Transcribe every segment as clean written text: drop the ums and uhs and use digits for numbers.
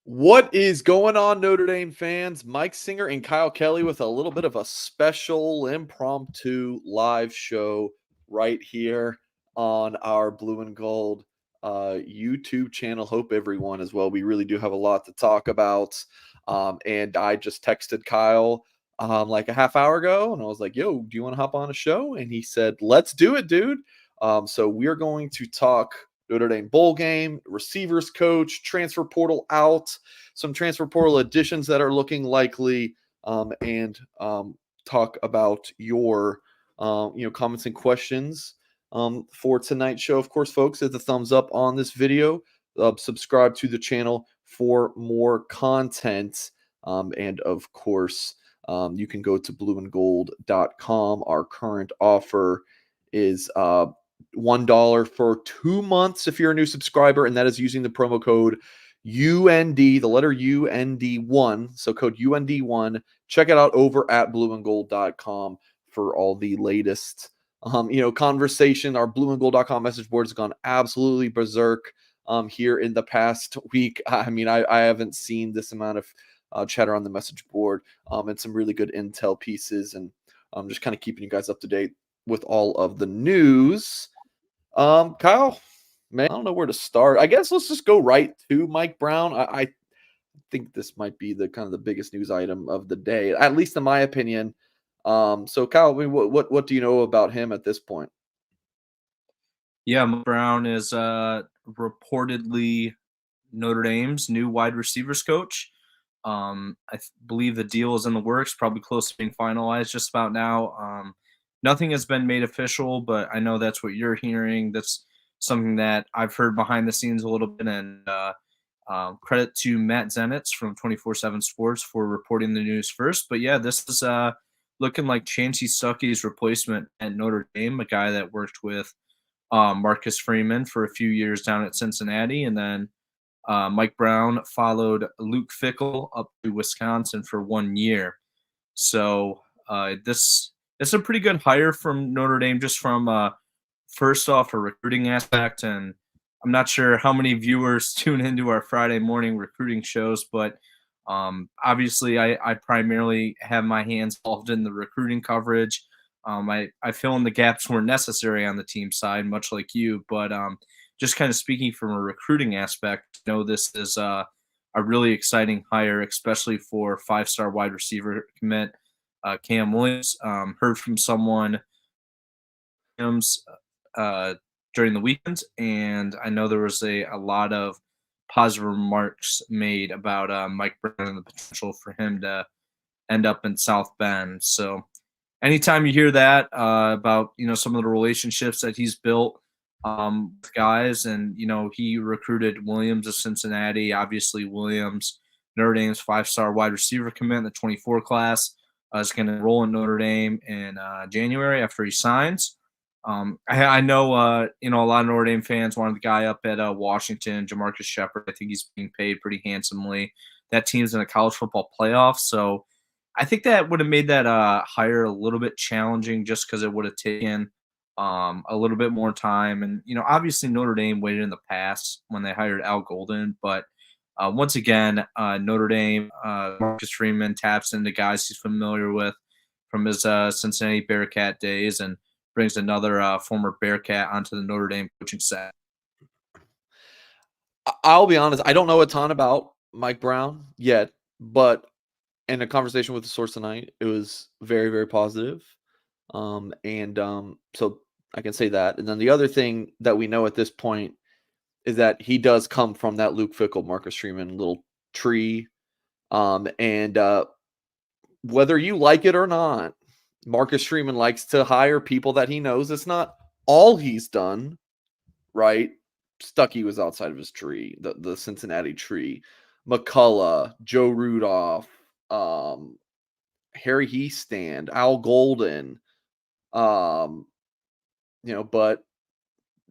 What is going on, Notre Dame fans? Mike Singer and Kyle Kelly with a little bit of a special impromptu live show right here on our Blue and Gold YouTube channel. Hope everyone as well. We really do have a lot to talk about. And I just texted Kyle like a half hour ago and I was like, yo, do you want to hop on a show? And he said, let's do it, dude. So we're going to talk Notre Dame bowl game, receivers coach, transfer portal out, some transfer portal additions that are looking likely, and talk about your comments and questions for tonight's show. Of course, folks, hit the thumbs up on this video. Subscribe to the channel for more content, and of course, you can go to blueandgold.com. Our current offer is $1 for 2 months if you're a new subscriber, and that is using the promo code UND, the letter UND1. So code UND1. Check it out over at blueandgold.com for all the latest conversation. Our blueandgold.com message board has gone absolutely berserk here in the past week. I mean, I haven't seen this amount of chatter on the message board, and some really good intel pieces, and just kind of keeping you guys up to date with all of the news. Kyle, man, I don't know where to start. I guess let's just go right to Mike Brown. I think this might be the kind of the biggest news item of the day, at least in my opinion. So Kyle, I mean, what do you know about him at this point? Yeah, Mike Brown is reportedly Notre Dame's new wide receivers coach. I believe the deal is in the works, probably close to being finalized just about now. Nothing has been made official, but I know that's what you're hearing. That's something that I've heard behind the scenes a little bit. And credit to Matt Zenitz from 24/7 Sports for reporting the news first. But yeah, this is looking like Chancey Stuckey's replacement at Notre Dame, a guy that worked with Marcus Freeman for a few years down at Cincinnati, and then Mike Brown followed Luke Fickell up to Wisconsin for 1 year. So this it's a pretty good hire from Notre Dame, just from first off a recruiting aspect. And I'm not sure how many viewers tune into our Friday morning recruiting shows, but obviously I primarily have my hands involved in the recruiting coverage. I fill in the gaps where necessary on the team side, much like you. But just kind of speaking from a recruiting aspect, I know this is a really exciting hire, especially for five-star wide receiver commit Cam Williams. Heard from someone uh, during the weekend, and I know there was a lot of positive remarks made about Mike Brown and the potential for him to end up in South Bend. So anytime you hear that about some of the relationships that he's built with guys, and he recruited Williams of Cincinnati. Obviously, Williams, Notre Dame's five-star wide receiver commit in the 24 class, is going to enroll in Notre Dame in January after he signs. I know a lot of Notre Dame fans wanted the guy up at Washington, Jamarcus Shepard. I think he's being paid pretty handsomely. That team's in a college football playoff, so I think that would have made that hire a little bit challenging, just because it would have taken a little bit more time. And obviously Notre Dame waited in the past when they hired Al Golden, but once again, Notre Dame, Marcus Freeman taps into guys he's familiar with from his Cincinnati Bearcat days, and brings another former Bearcat onto the Notre Dame coaching staff. I'll be honest, I don't know a ton about Mike Brown yet, but in a conversation with the source tonight, it was very, very positive. So I can say that. And then the other thing that we know at this point is that he does come from that Luke Fickell, Marcus Freeman little tree. And whether you like it or not, Marcus Freeman likes to hire people that he knows. It's not all he's done, right? Stuckey was outside of his tree, the Cincinnati tree. McCullough, Joe Rudolph, Harry Heastand, Al Golden, but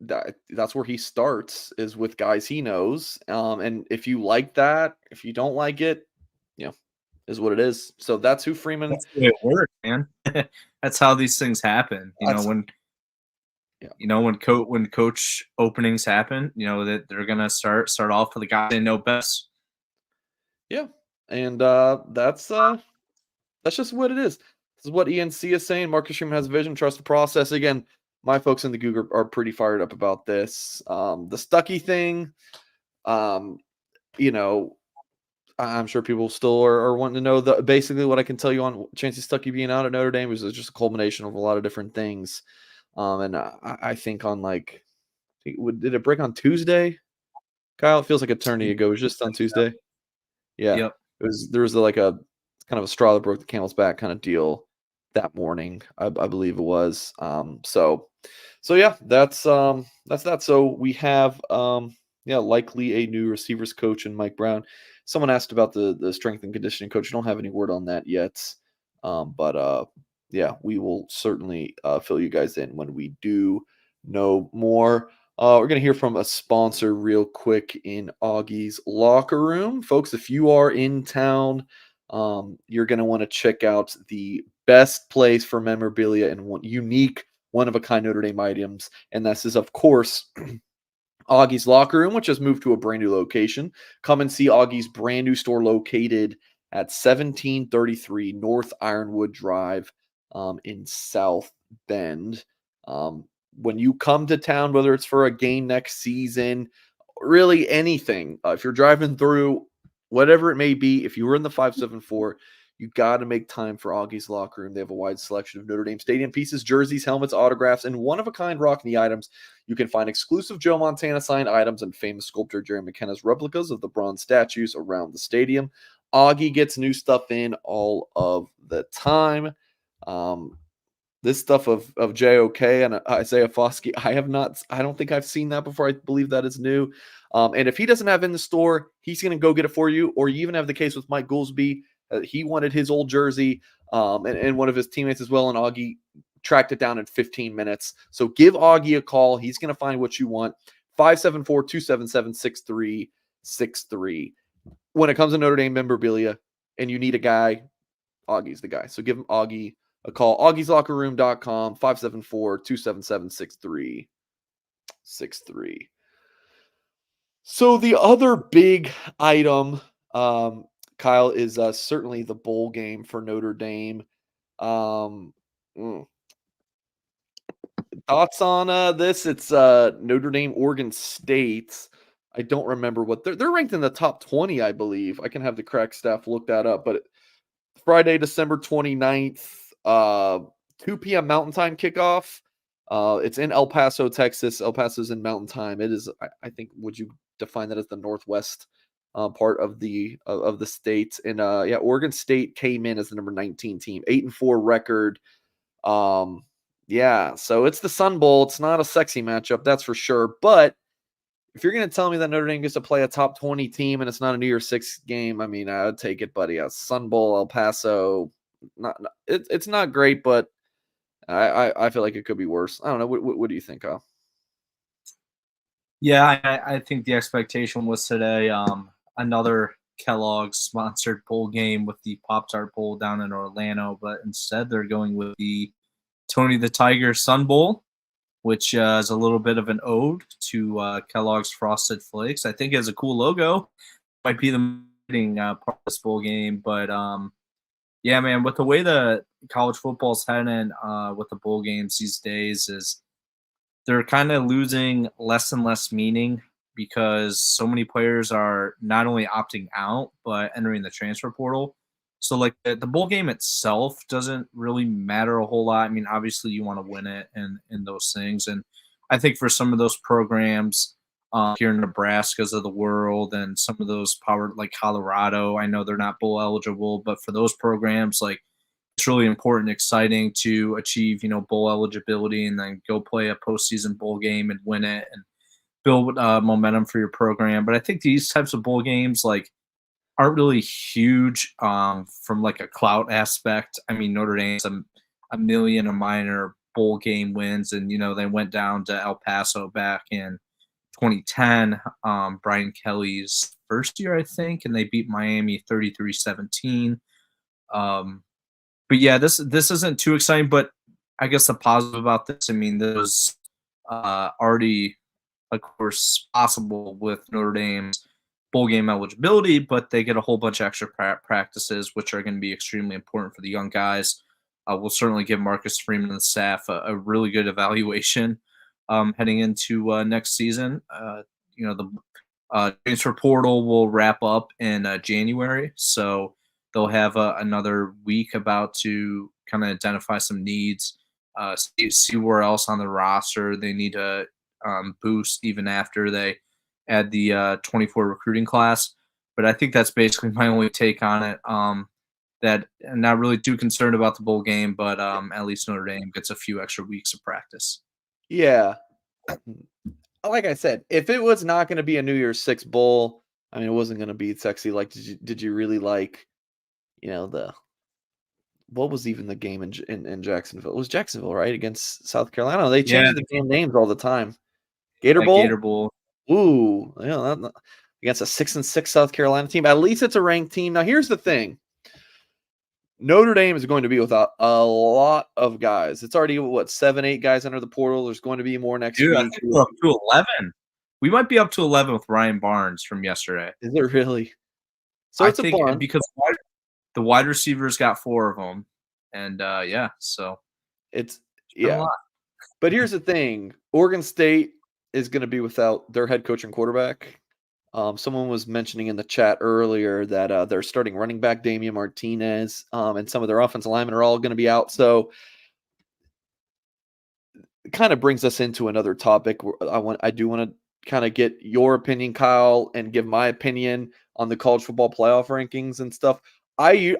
that's where he starts, is with guys he knows. And if you like that, if you don't like it, is what it is. So that's who Freeman. That's the way it works, man. That's how these things happen. When coach openings happen, that they're gonna start off with the guy they know best. Yeah, and that's just what it is. This is what ENC is saying. Marcus Sherman has a vision, trust the process. Again, my folks in the Google are pretty fired up about this. The Stuckey thing, um, you know, I'm sure people still are wanting to know the basically what I can tell you on Chancey Stuckey being out at Notre Dame is just a culmination of a lot of different things. And I think on like, did it break on Tuesday? Kyle, it feels like eternity ago. It was just on Tuesday. Yeah, Yep. there was like a kind of a straw that broke the camel's back kind of deal that morning, I believe it was. So yeah, that's that. So we have yeah, likely a new receivers coach in Mike Brown. Someone asked about the strength and conditioning coach. I don't have any word on that yet. But yeah, we will certainly fill you guys in when we do know more. We're going to hear from a sponsor real quick in Augie's Locker Room. Folks, if you are in town, you're going to want to check out the best place for memorabilia and one unique, one of a kind Notre Dame items. And this is, of course, Augie's Locker Room, which has moved to a brand new location. Come and see Augie's brand new store located at 1733 North Ironwood Drive in South Bend. Um, when you come to town, whether it's for a game next season, really anything, if you're driving through, whatever it may be, if you were in the 574, you got to make time for Augie's Locker Room. They have a wide selection of Notre Dame Stadium pieces, jerseys, helmets, autographs, and one of a kind Rockney items. You can find exclusive Joe Montana signed items and famous sculptor Jerry McKenna's replicas of the bronze statues around the stadium. Augie gets new stuff in all of the time. Um, this stuff of JOK and Isaiah Foskey, I don't think I've seen that before. I believe that is new. And if he doesn't have in the store, he's going to go get it for you. Or you even have the case with Mike Goolsby. He wanted his old jersey and one of his teammates as well. And Augie tracked it down in 15 minutes. So give Augie a call. He's going to find what you want. 574-277-6363. When it comes to Notre Dame memorabilia and you need a guy, Augie's the guy. So give him Augie a call. Augie'sLockerRoom.com, 574-277-6363. So the other big item, Kyle, is certainly the bowl game for Notre Dame. Um, mm, Thoughts on this? It's Notre Dame, Oregon State. I don't remember what they're ranked in the top 20, I believe. I can have the crack staff look that up, but Friday, December 29th, 2 p.m. Mountain Time kickoff. It's in El Paso, Texas. El Paso's in Mountain Time. It is, I think, would you define that as the northwest part of the state? And yeah, Oregon State came in as the number 19 team, 8-4 record. Um, yeah, so it's the Sun Bowl. It's not a sexy matchup, that's for sure. But if you're going to tell me that Notre Dame gets to play a top 20 team and it's not a New Year's Six game, I mean, I would take it, buddy. A Sun Bowl, El Paso, it's not great, but I feel like it could be worse. I don't know. What do you think, Kyle? Yeah, I think the expectation was today another Kellogg's sponsored bowl game with the Pop Tart Bowl down in Orlando, but instead they're going with the Tony the Tiger Sun Bowl, which is a little bit of an ode to Kellogg's Frosted Flakes. I think it has a cool logo. Might be the leading part of this bowl game, but yeah, man, with the way the college football's heading with the bowl games these days is they're kind of losing less and less meaning because so many players are not only opting out but entering the transfer portal. So like the bowl game itself doesn't really matter a whole lot. I mean, obviously you want to win it and those things. And I think for some of those programs here in Nebraska's of the world and some of those powered like Colorado, I know they're not bowl eligible, but for those programs like it's really important, exciting to achieve, bowl eligibility and then go play a postseason bowl game and win it and build momentum for your program. But I think these types of bowl games like aren't really huge from like a clout aspect. I mean, Notre Dame's a million a minor bowl game wins, and they went down to El Paso back in 2010, Brian Kelly's first year, I think, and they beat Miami 33-17. But yeah, this isn't too exciting. But I guess the positive about this, I mean, there's already, of course, possible with Notre Dame's bowl game eligibility, but they get a whole bunch of extra practices, which are going to be extremely important for the young guys. We'll certainly give Marcus Freeman and the staff a really good evaluation heading into next season. The transfer portal will wrap up in January, so they'll have another week about to kind of identify some needs, see where else on the roster they need to boost even after they add the 24 recruiting class. But I think that's basically my only take on it. That I'm not really too concerned about the bowl game, but at least Notre Dame gets a few extra weeks of practice. Yeah. Like I said, if it was not going to be a New Year's Six bowl, I mean, it wasn't going to be sexy. Like, did you really like, what was even the game in Jacksonville? It was Jacksonville, right, against South Carolina. They Yeah, change the damn names all the time. Gator that Gator Bowl. Bowl. Ooh, against a 6-6 South Carolina team. At least it's a ranked team. Now, here's the thing. Notre Dame is going to be without a lot of guys. It's already, 7, 8 guys under the portal. There's going to be more next Dude, I week. think we're up to 11. We might be up to 11 with Ryan Barnes from yesterday. Is it really? So I it's a think bunch. because the wide receivers got 4 of them, and so it's a lot. But here's the thing: Oregon State is going to be without their head coach and quarterback. Someone was mentioning in the chat earlier that they're starting running back Damian Martinez, and some of their offensive linemen are all going to be out. So it kind of brings us into another topic. I do want to kind of get your opinion, Kyle, and give my opinion on the college football playoff rankings and stuff. I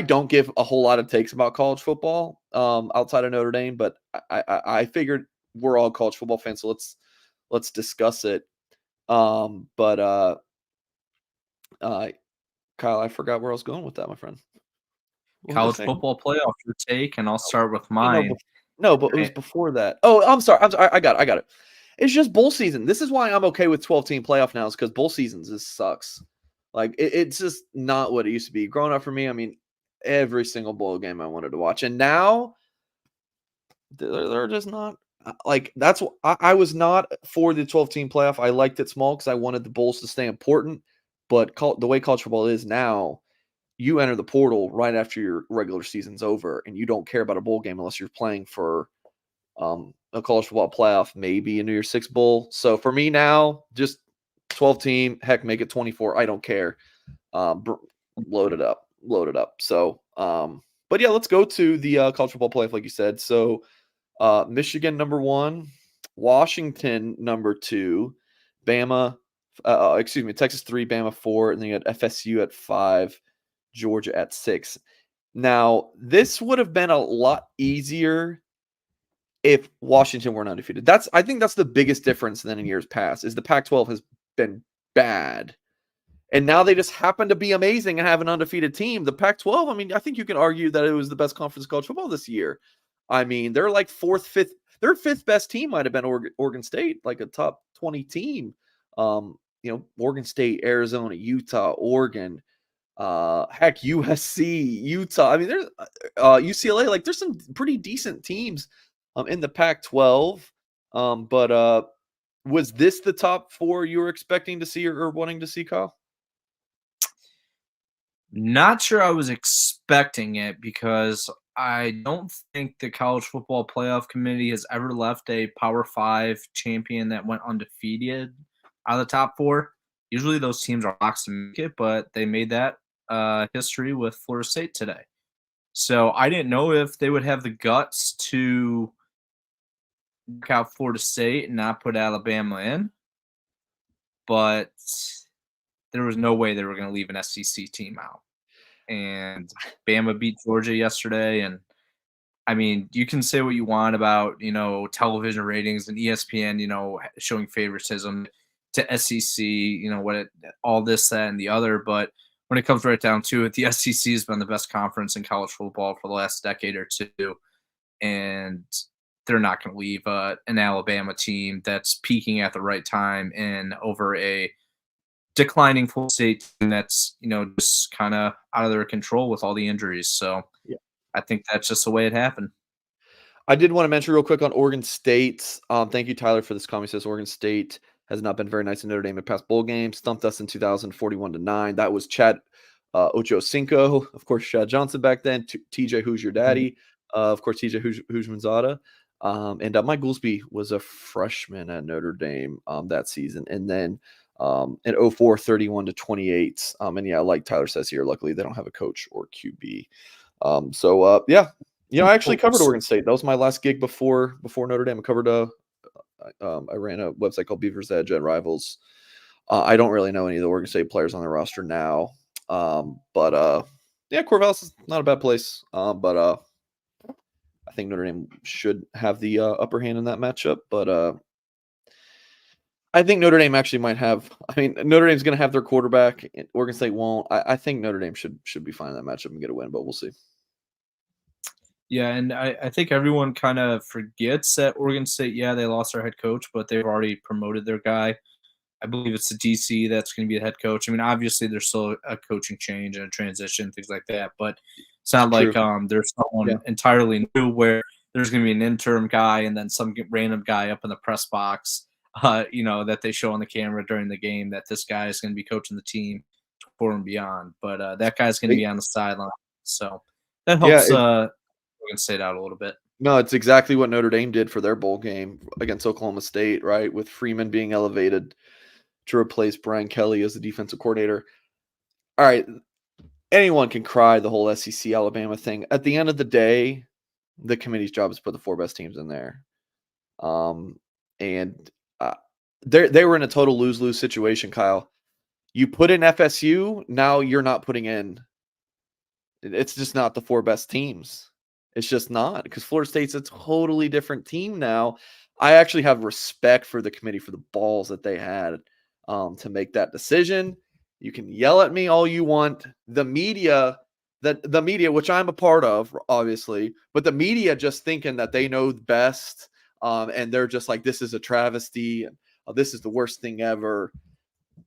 don't give a whole lot of takes about college football outside of Notre Dame, but I figured we're all college football fans, so let's discuss it. Kyle, I forgot where I was going with that, my friend. College football playoff, your take, and I'll start with mine. No, but it was before that. Oh, I'm sorry. I got it. It's just bowl season. This is why I'm okay with 12-team playoff now, is because bowl seasons just sucks. Like, it's just not what it used to be. Growing up for me, I mean, every single bowl game I wanted to watch. And now, they're just not. Like, that's what I was not for the 12-team playoff. I liked it small because I wanted the bowls to stay important. But the way college football is now, you enter the portal right after your regular season's over, and you don't care about a bowl game unless you're playing for a college football playoff, maybe a New Year's Six bowl. So for me now, just 12-team, heck, make it 24. I don't care. Load it up. So, but yeah, let's go to the college football playoff, like you said. So, Michigan #1, Washington #2, Bama, Texas 3, Bama 4, and then you had FSU at 5, Georgia at 6. Now, this would have been a lot easier if Washington weren't undefeated. I think that's the biggest difference than in years past, is the Pac-12 has been bad. And now they just happen to be amazing and have an undefeated team. The Pac-12, I mean, I think you can argue that it was the best conference of college football this year. I mean, they're like their fifth best team might have been Oregon State, like a top 20 team. Oregon State, Arizona, Utah, Oregon, heck, USC, Utah. I mean, there's UCLA. Like, there's some pretty decent teams in the Pac-12. But was this the top 4 you were expecting to see or wanting to see, Kyle? Not sure I was expecting it, because I don't think the College Football Playoff Committee has ever left a Power 5 champion that went undefeated out of the top 4. Usually those teams are locks to make it, but they made that history with Florida State today. So I didn't know if they would have the guts to knock out Florida State and not put Alabama in, but there was no way they were going to leave an SEC team out. And Bama beat Georgia yesterday. And I mean, you can say what you want about, television ratings and ESPN, showing favoritism to SEC, all this, that, and the other. But when it comes right down to it, the SEC has been the best conference in college football for the last decade or two. And they're not going to leave an Alabama team that's peaking at the right time and over a declining Florida State team that's, just kind of out of their control with all the injuries. So yeah, I think that's just the way it happened. I did want to mention real quick on Oregon State. Thank you, Tyler, for this comment. He says Oregon State has not been very nice in Notre Dame in past bowl games. Stumped us in 2041-9. That was Chad Ochocinco, of course, Chad Johnson back then. TJ, who's your daddy? Of course, TJ Hujmanzada. And Mike Goolsby was a freshman at Notre Dame that season. And then in 04, 31-28. And yeah, like Tyler says here, luckily they don't have a coach or QB. Yeah, I actually covered Oregon State. That was my last gig before Notre Dame. I covered I ran a website called Beaver's Edge at Rivals. I don't really know any of the Oregon State players on the roster now. Yeah, Corvallis is not a bad place. I think Notre Dame should have the upper hand in that matchup. But I think Notre Dame actually might have. I mean, Notre Dame's going to have their quarterback. Oregon State won't. I think Notre Dame should be fine in that matchup and get a win, but we'll see. Yeah, and I think everyone kind of forgets that Oregon State, yeah, they lost their head coach, but they've already promoted their guy. I believe it's the DC that's going to be the head coach. I mean, obviously, there's still a coaching change and a transition, things like that. But it's not like there's someone entirely new where there's going to be an interim guy and then some random guy up in the press box, that they show on the camera during the game that this guy is going to be coaching the team forward and beyond. But that guy's going to be on the sideline. So that helps Oregon State out a little bit. No, it's exactly what Notre Dame did for their bowl game against Oklahoma State, right? With Freeman being elevated to replace Brian Kelly as the defensive coordinator. All right, anyone can cry the whole SEC Alabama thing. At the end of the day, the committee's job is to put the 4 best teams in there. They were in a total lose-lose situation, Kyle. You put in FSU, now you're not putting in. It's just not the 4 best teams. It's just not, because Florida State's a totally different team now. I actually have respect for the committee for the balls that they had to make that decision. You can yell at me all you want. The media, which I'm a part of, obviously, but the media just thinking that they know best, and they're just like, this is a travesty, and this is the worst thing ever.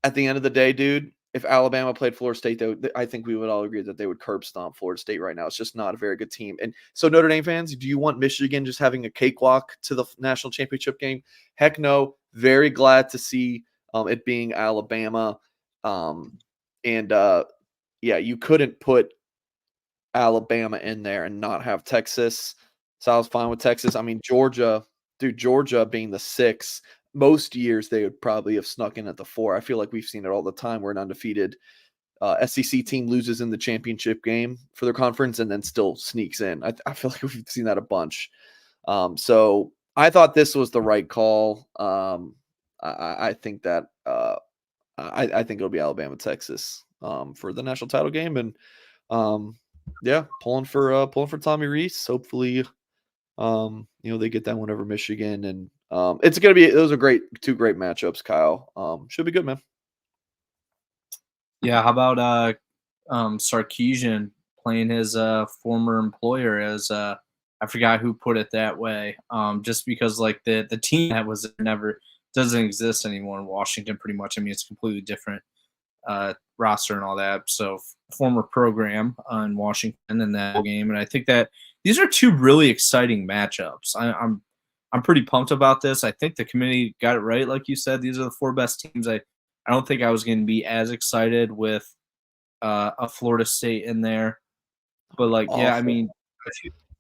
At the end of the day, dude, if Alabama played Florida State, I think we would all agree that they would curb stomp Florida State right now. It's just not a very good team. And so, Notre Dame fans, do you want Michigan just having a cakewalk to the national championship game? Heck no. Very glad to see it being Alabama. You couldn't put Alabama in there and not have Texas. So I was fine with Texas. I mean, Georgia being the 6, most years they would probably have snuck in at the 4. I feel like we've seen it all the time where an undefeated SEC team loses in the championship game for their conference and then still sneaks in. I feel like we've seen that a bunch. So I thought this was the right call. I think that I think it'll be Alabama, Texas for the national title game, and pulling for Tommy Rees. Hopefully, they get that one over Michigan, and it's gonna be. Those are two great matchups, Kyle. Should be good, man. Yeah, how about Sarkisian playing his former employer as I forgot who put it that way. Just because like the team that was never doesn't exist anymore in Washington, pretty much. I mean, it's completely different roster and all that. So former program in Washington in that game, and I think that these are two really exciting matchups. I'm pretty pumped about this. I think the committee got it right, like you said. These are the 4 best teams. I don't think I was going to be as excited with a Florida State in there, but like, awesome. Yeah, I mean,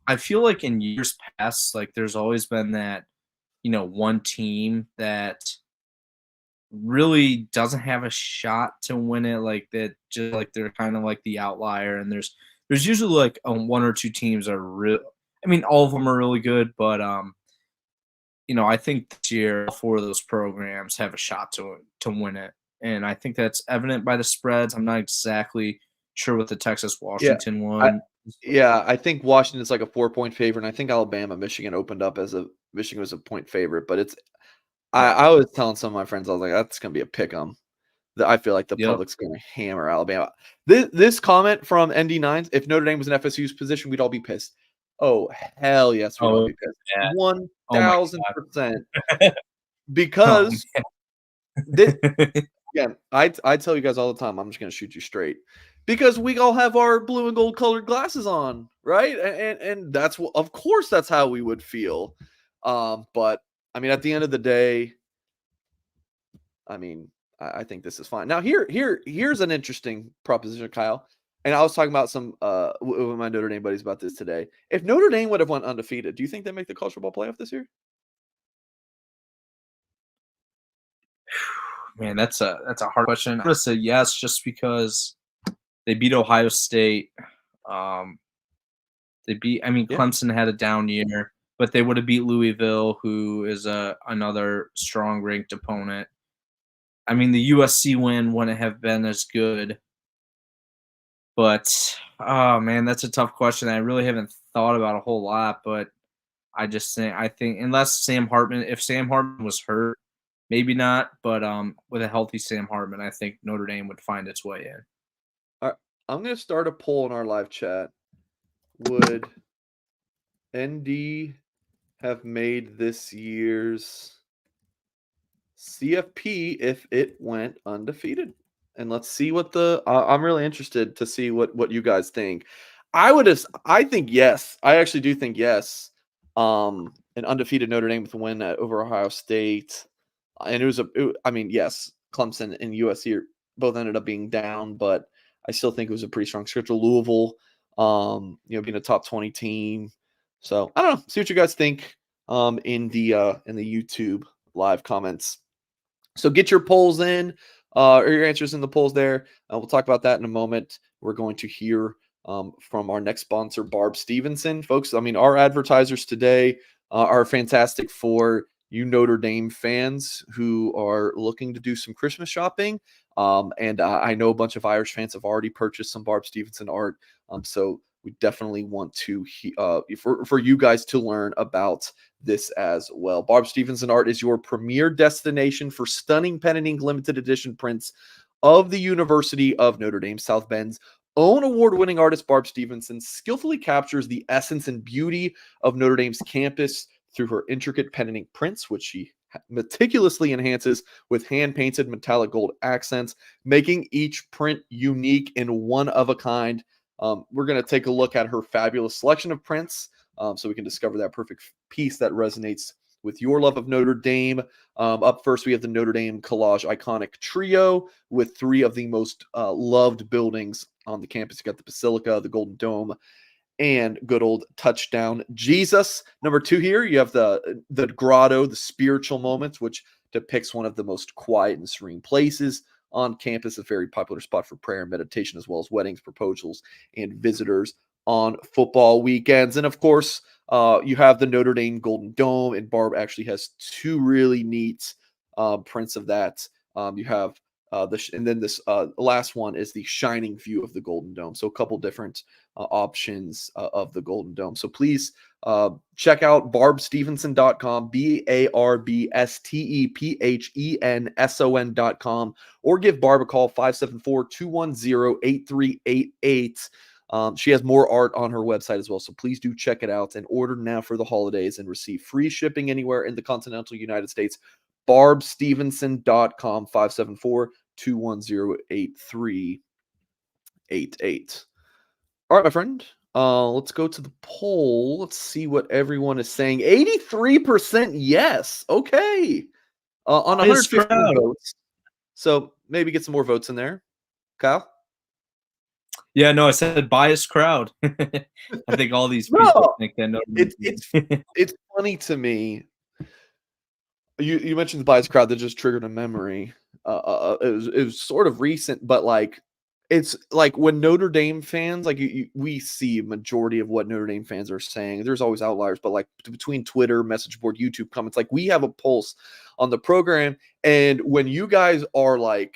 I feel like in years past, like there's always been that, one team that really doesn't have a shot to win it, like that, just like they're kind of like the outlier, and there's usually like 1 or 2 teams are real. I mean, all of them are really good, but I think this year 4 of those programs have a shot to win it, and I think that's evident by the spreads. I'm not exactly sure what the Texas Washington one. I think Washington's like a 4-point favorite, and I think Alabama Michigan opened up as Michigan was a point favorite, but it's. I was telling some of my friends, I was like, that's going to be a pick 'em. I feel like the public's going to hammer Alabama. This comment from ND9s, if Notre Dame was in FSU's position, we'd all be pissed. Oh, hell yes, we'd all be pissed. Yeah. 1,000%. Because, again, I tell you guys all the time, I'm just going to shoot you straight. Because we all have our blue and gold colored glasses on, right? And that's, of course, that's how we would feel. But, I mean, at the end of the day, I mean, I think this is fine. Now, here's an interesting proposition, Kyle. And I was talking about some with my Notre Dame buddies about this today. If Notre Dame would have went undefeated, do you think they make the college football playoff this year? Man, that's a hard question. I would say yes, just because they beat Ohio State. Um, I mean, Yeah. Clemson had a down year, but they would have beat Louisville, who is another strong ranked opponent. I mean, the USC win wouldn't have been as good, but oh man, that's a tough question. I really haven't thought about a whole lot, but I think unless if Sam Hartman was hurt, maybe not. But with a healthy Sam Hartman, I think Notre Dame would find its way in. All right, I'm going to start a poll in our live chat. Would ND have made this year's CFP if it went undefeated? And let's see what I'm really interested to see what you guys think. I think yes. I actually do think yes. An undefeated Notre Dame with a win over Ohio State, and I mean, yes, Clemson and USC both ended up being down, but I still think it was a pretty strong schedule. Louisville, being a top 20 team. So I don't know. See what you guys think in the YouTube live comments. So get your polls in, or your answers in the polls there. We'll talk about that in a moment. We're going to hear from our next sponsor, Barb Stevenson. Folks, I mean, our advertisers today are fantastic for you Notre Dame fans who are looking to do some Christmas shopping. And I know a bunch of Irish fans have already purchased some Barb Stevenson art. So we definitely want to, for you guys to learn about this as well. Barb Stevenson Art is your premier destination for stunning pen and ink limited edition prints of the University of Notre Dame. South Bend's own award-winning artist Barb Stevenson skillfully captures the essence and beauty of Notre Dame's campus through her intricate pen and ink prints, which she meticulously enhances with hand-painted metallic gold accents, making each print unique and one of a kind. We're going to take a look at her fabulous selection of prints so we can discover that perfect piece that resonates with your love of Notre Dame. Up first, we have the Notre Dame Collage Iconic Trio with three of the most loved buildings on the campus. You got the Basilica, the Golden Dome, and good old Touchdown Jesus. Number two here, you have the Grotto, the Spiritual Moments, which depicts one of the most quiet and serene places on campus, a very popular spot for prayer and meditation, as well as weddings, proposals, and visitors on football weekends. And of course, you have the Notre Dame Golden Dome, and Barb actually has two really neat prints of that. You have and then this last one is the shining view of the Golden Dome. So a couple different options of the Golden Dome. So please check out barbstevenson.com, BARBSTEPHENSON.com, or give Barb a call, 574-210-8388. She has more art on her website as well, so please do check it out and order now for the holidays and receive free shipping anywhere in the continental United States. barbstevenson.com, 574-210-8388. All right, my friend. Let's go to the poll. Let's see what everyone is saying. 83% yes. Okay. On Bias 151 crowd. votes. So maybe get some more votes in there. Kyle? Yeah, no, I said biased crowd. I think all these people No. think that Notre It's funny to me. You mentioned the bias crowd that just triggered a memory. It was sort of recent, but like it's like when Notre Dame fans, like we see a majority of what Notre Dame fans are saying. There's always outliers, but like between Twitter, message board, YouTube comments, like we have a pulse on the program. And when you guys are like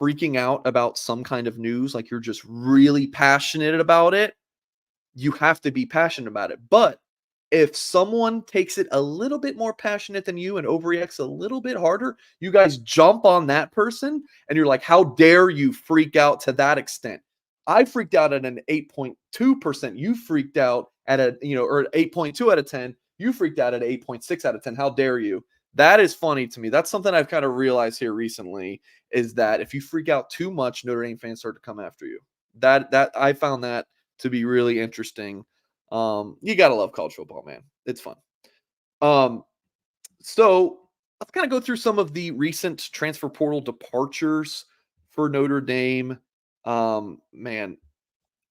freaking out about some kind of news, like you're just really passionate about it, you have to be passionate about it. But if someone takes it a little bit more passionate than you and overreacts a little bit harder, you guys jump on that person and you're like, how dare you freak out to that extent? I freaked out at an 8.2%. You freaked out at or 8.2 out of 10. You freaked out at 8.6 out of 10. How dare you? That is funny to me. That's something I've kind of realized here recently is that if you freak out too much, Notre Dame fans start to come after you. That I found that to be really interesting. You gotta love college football, man. It's fun. So let's kind of go through some of the recent transfer portal departures for Notre Dame. Man,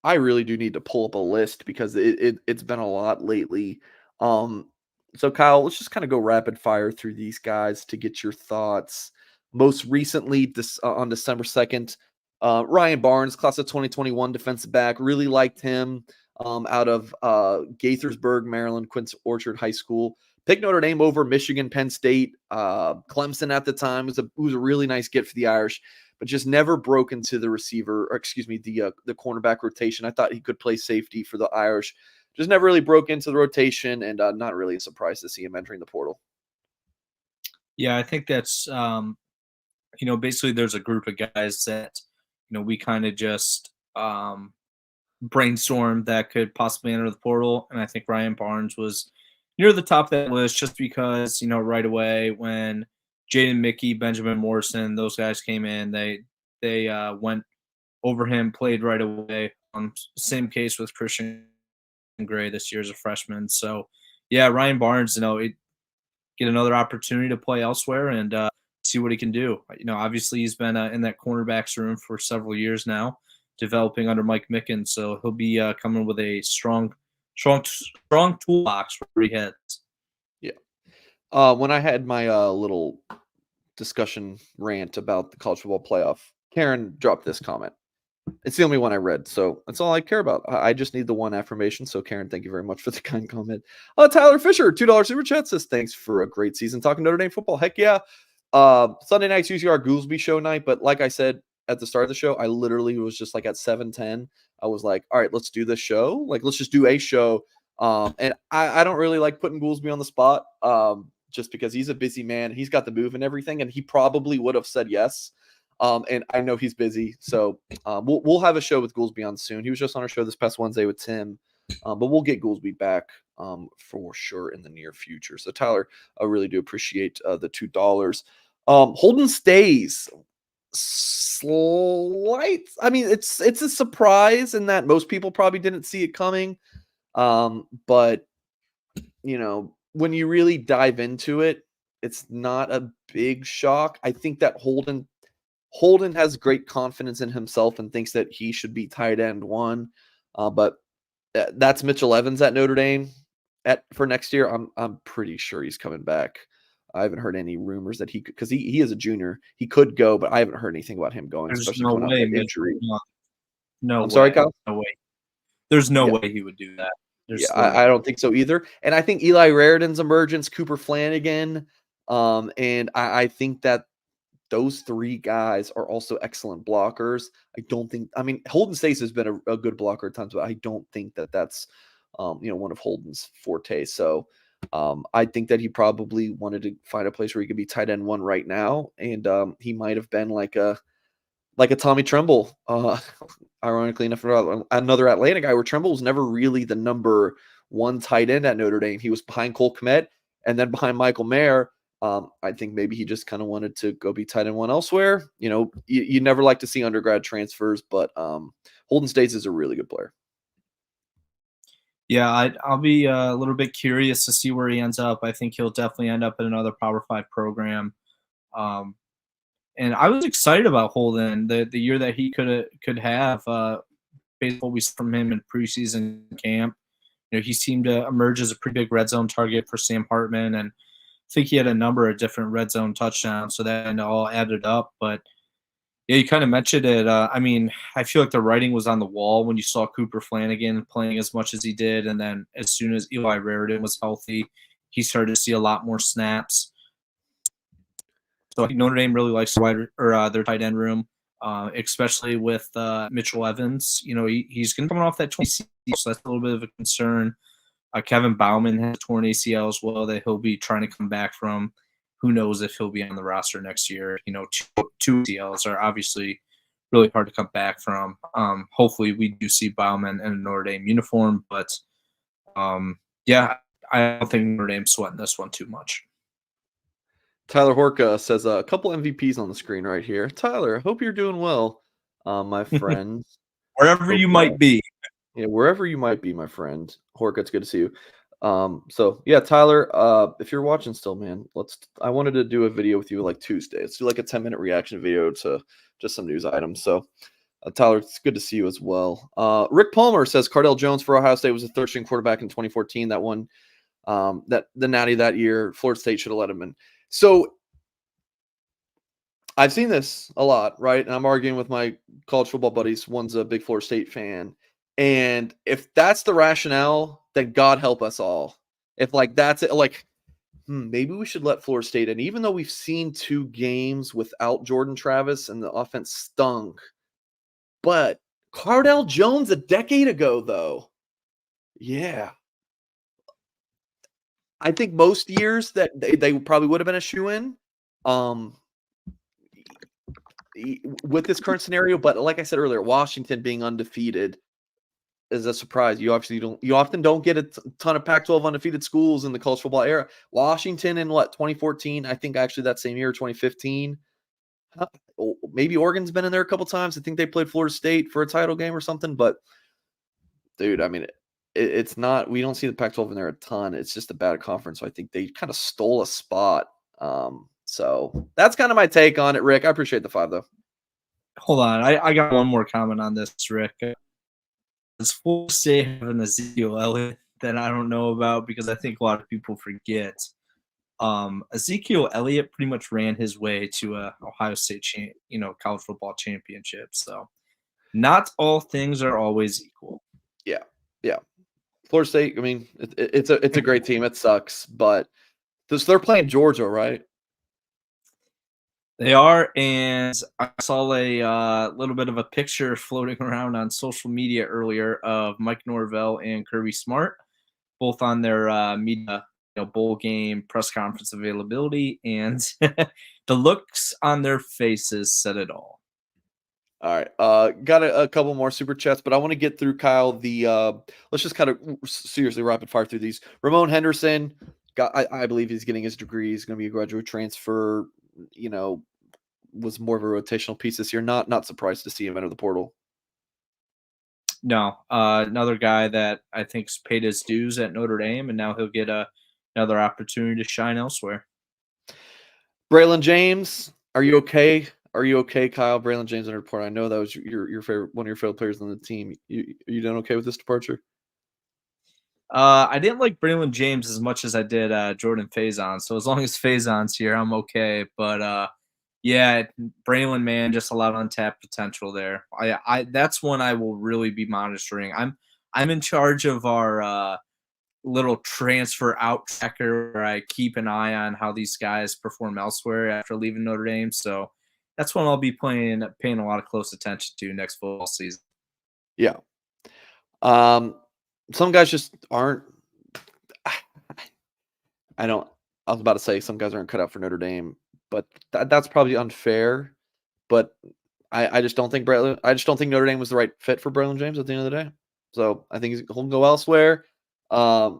I really do need to pull up a list because it's been a lot lately. Um, so Kyle, let's just kind of go rapid fire through these guys to get your thoughts. Most recently, this on December 2nd, Ryan Barnes, class of 2021 defensive back, really liked him out of Gaithersburg, Maryland, Quince Orchard High School. Picked Notre Dame over Michigan, Penn State, Clemson at the time was a really nice get for the Irish, but just never broke into the receiver, or excuse me, the cornerback rotation. I thought he could play safety for the Irish. Just never really broke into the rotation, and not really a surprise to see him entering the portal. Yeah, I think that's basically there's a group of guys that we kind of just brainstormed that could possibly enter the portal, and I think Ryan Barnes was near the top of that list just because right away when Jaden Mickey, Benjamin Morrison, those guys came in, they went over him, played right away. Same case with Christian Gray this year as a freshman. So yeah, Ryan Barnes, get another opportunity to play elsewhere and see what he can do. Obviously he's been in that cornerbacks room for several years now, developing under Mike Mickens. So he'll be coming with a strong toolbox where he heads. Yeah. When I had my little discussion rant about the college football playoff, Karen dropped this comment. It's the only one I read, so that's all I care about. I just need the one affirmation. So, Karen, thank you very much for the kind comment. Tyler Fisher, $2 super chat says thanks for a great season talking Notre Dame football. Heck yeah. Sunday night's usually our Goolsby show night, but like I said at the start of the show, I literally was just like at 7:10. I was like, all right, let's do this show. Like, let's just do a show. And I don't really like putting Goolsby on the spot, just because he's a busy man. He's got the move and everything, and he probably would have said yes. And I know he's busy, so we'll have a show with Goolsby on soon. He was just on our show this past Wednesday with Tim, but we'll get Goolsby back for sure in the near future. So Tyler, I really do appreciate the $2. Holden stays slight. I mean, it's a surprise in that most people probably didn't see it coming, but when you really dive into it, it's not a big shock. I think that Holden has great confidence in himself and thinks that he should be tight end one, but that's Mitchell Evans at Notre Dame for next year. I'm pretty sure he's coming back. I haven't heard any rumors that he could, because he is a junior. He could go, but I haven't heard anything about him going, There's especially no coming off way, that injury. no I'm way, sorry, Kyle. no way. There's no Yeah. way he would do that. Yeah, I don't think so either. And I think Eli Raridan's emergence, Cooper Flanagan, and I think that those three guys are also excellent blockers. I mean, Holden Stace has been a good blocker at times, but I don't think that that's, one of Holden's forte. So I think that he probably wanted to find a place where he could be tight end one right now. And he might have been like a Tommy Tremble, ironically enough, another Atlanta guy, where Tremble was never really the number one tight end at Notre Dame. He was behind Cole Kmet and then behind Michael Mayer. I think maybe he just kind of wanted to go be tight end one elsewhere. You never like to see undergrad transfers, but Holden States is a really good player. Yeah, I'll be a little bit curious to see where he ends up. I think he'll definitely end up in another Power 5 program. And I was excited about Holden the year that he could have. Based on what we saw from him in preseason camp, he seemed to emerge as a pretty big red zone target for Sam Hartman, and I think he had a number of different red zone touchdowns, so that all added up. But yeah, you kind of mentioned it. I mean, I feel like the writing was on the wall when you saw Cooper Flanagan playing as much as he did, and then as soon as Eli Raridan was healthy, he started to see a lot more snaps. So I think Notre Dame really likes their tight end room, especially with Mitchell Evans. He's going to come off that 20 ACL, so that's a little bit of a concern. Kevin Bauman has a torn ACL as well that he'll be trying to come back from. Who knows if he'll be on the roster next year? Two ACLs are obviously really hard to come back from. Hopefully, we do see Bauman in a Notre Dame uniform, but yeah, I don't think Notre Dame's sweating this one too much. Tyler Horka says a couple MVPs on the screen right here. Tyler, I hope you're doing well, my friend. Wherever you might be. Yeah, wherever you might be, my friend. Horka, it's good to see you. So yeah, Tyler, if you're watching still, man, I wanted to do a video with you like Tuesday. Let's do like a 10-minute reaction video to just some news items. So Tyler, it's good to see you as well. Rick Palmer says Cardell Jones for Ohio State was a third string quarterback in 2014. That one, that the Natty that year, Florida State should have let him in. So I've seen this a lot, right? And I'm arguing with my college football buddies. One's a big Florida State fan. And if that's the rationale, then God help us all. If like that's it, like maybe we should let Florida State in, even though we've seen 2 games without Jordan Travis and the offense stunk. But Cardell Jones a decade ago, though, yeah, I think most years that they probably would have been a shoe in. Um, with this current scenario, but like I said earlier, Washington being undefeated is a surprise. You often don't get a ton of Pac-12 undefeated schools in the college football era. Washington in 2014, I think actually that same year, 2015. Maybe Oregon's been in there a couple times. I think they played Florida State for a title game or something. But dude, I mean, it's not. We don't see the Pac-12 in there a ton. It's just a bad conference. So I think they kind of stole a spot. So that's kind of my take on it, Rick. I appreciate the 5 though. Hold on, I got one more comment on this, Rick. Does Florida State have an Ezekiel Elliott that I don't know about because I think a lot of people forget. Ezekiel Elliott pretty much ran his way to a Ohio State, college football championship. So not all things are always equal. Yeah, yeah. Florida State. I mean, it's a great team. It sucks, but they're playing Georgia, right? They are, and I saw a little bit of a picture floating around on social media earlier of Mike Norvell and Kirby Smart, both on their media, bowl game press conference availability, and the looks on their faces said it all. All right. Got a couple more super chats, but I want to get through Kyle. Let's just kind of seriously rapid fire through these. Ramon Henderson I believe he's getting his degree. He's going to be a graduate transfer. Was more of a rotational piece this year. Not surprised to see him enter the portal. No, another guy that I think's paid his dues at Notre Dame, and now he'll get another opportunity to shine elsewhere. Braylon James, are you okay? Are you okay, Kyle? Braylon James entered the portal. I know that was your favorite, one of your favorite players on the team. You done okay with this departure? I didn't like Braylon James as much as I did Jordan Faison. So as long as Faison's here, I'm okay. But yeah, Braylon, man, just a lot of untapped potential there. I that's one I will really be monitoring. I'm in charge of our little transfer out tracker where I keep an eye on how these guys perform elsewhere after leaving Notre Dame. So that's one I'll be paying a lot of close attention to next football season. Yeah. Some guys just aren't. I don't. I was about to say some guys aren't cut out for Notre Dame, but that's probably unfair. But I just don't think I just don't think Notre Dame was the right fit for Braylon James at the end of the day. So I think he'll go elsewhere. I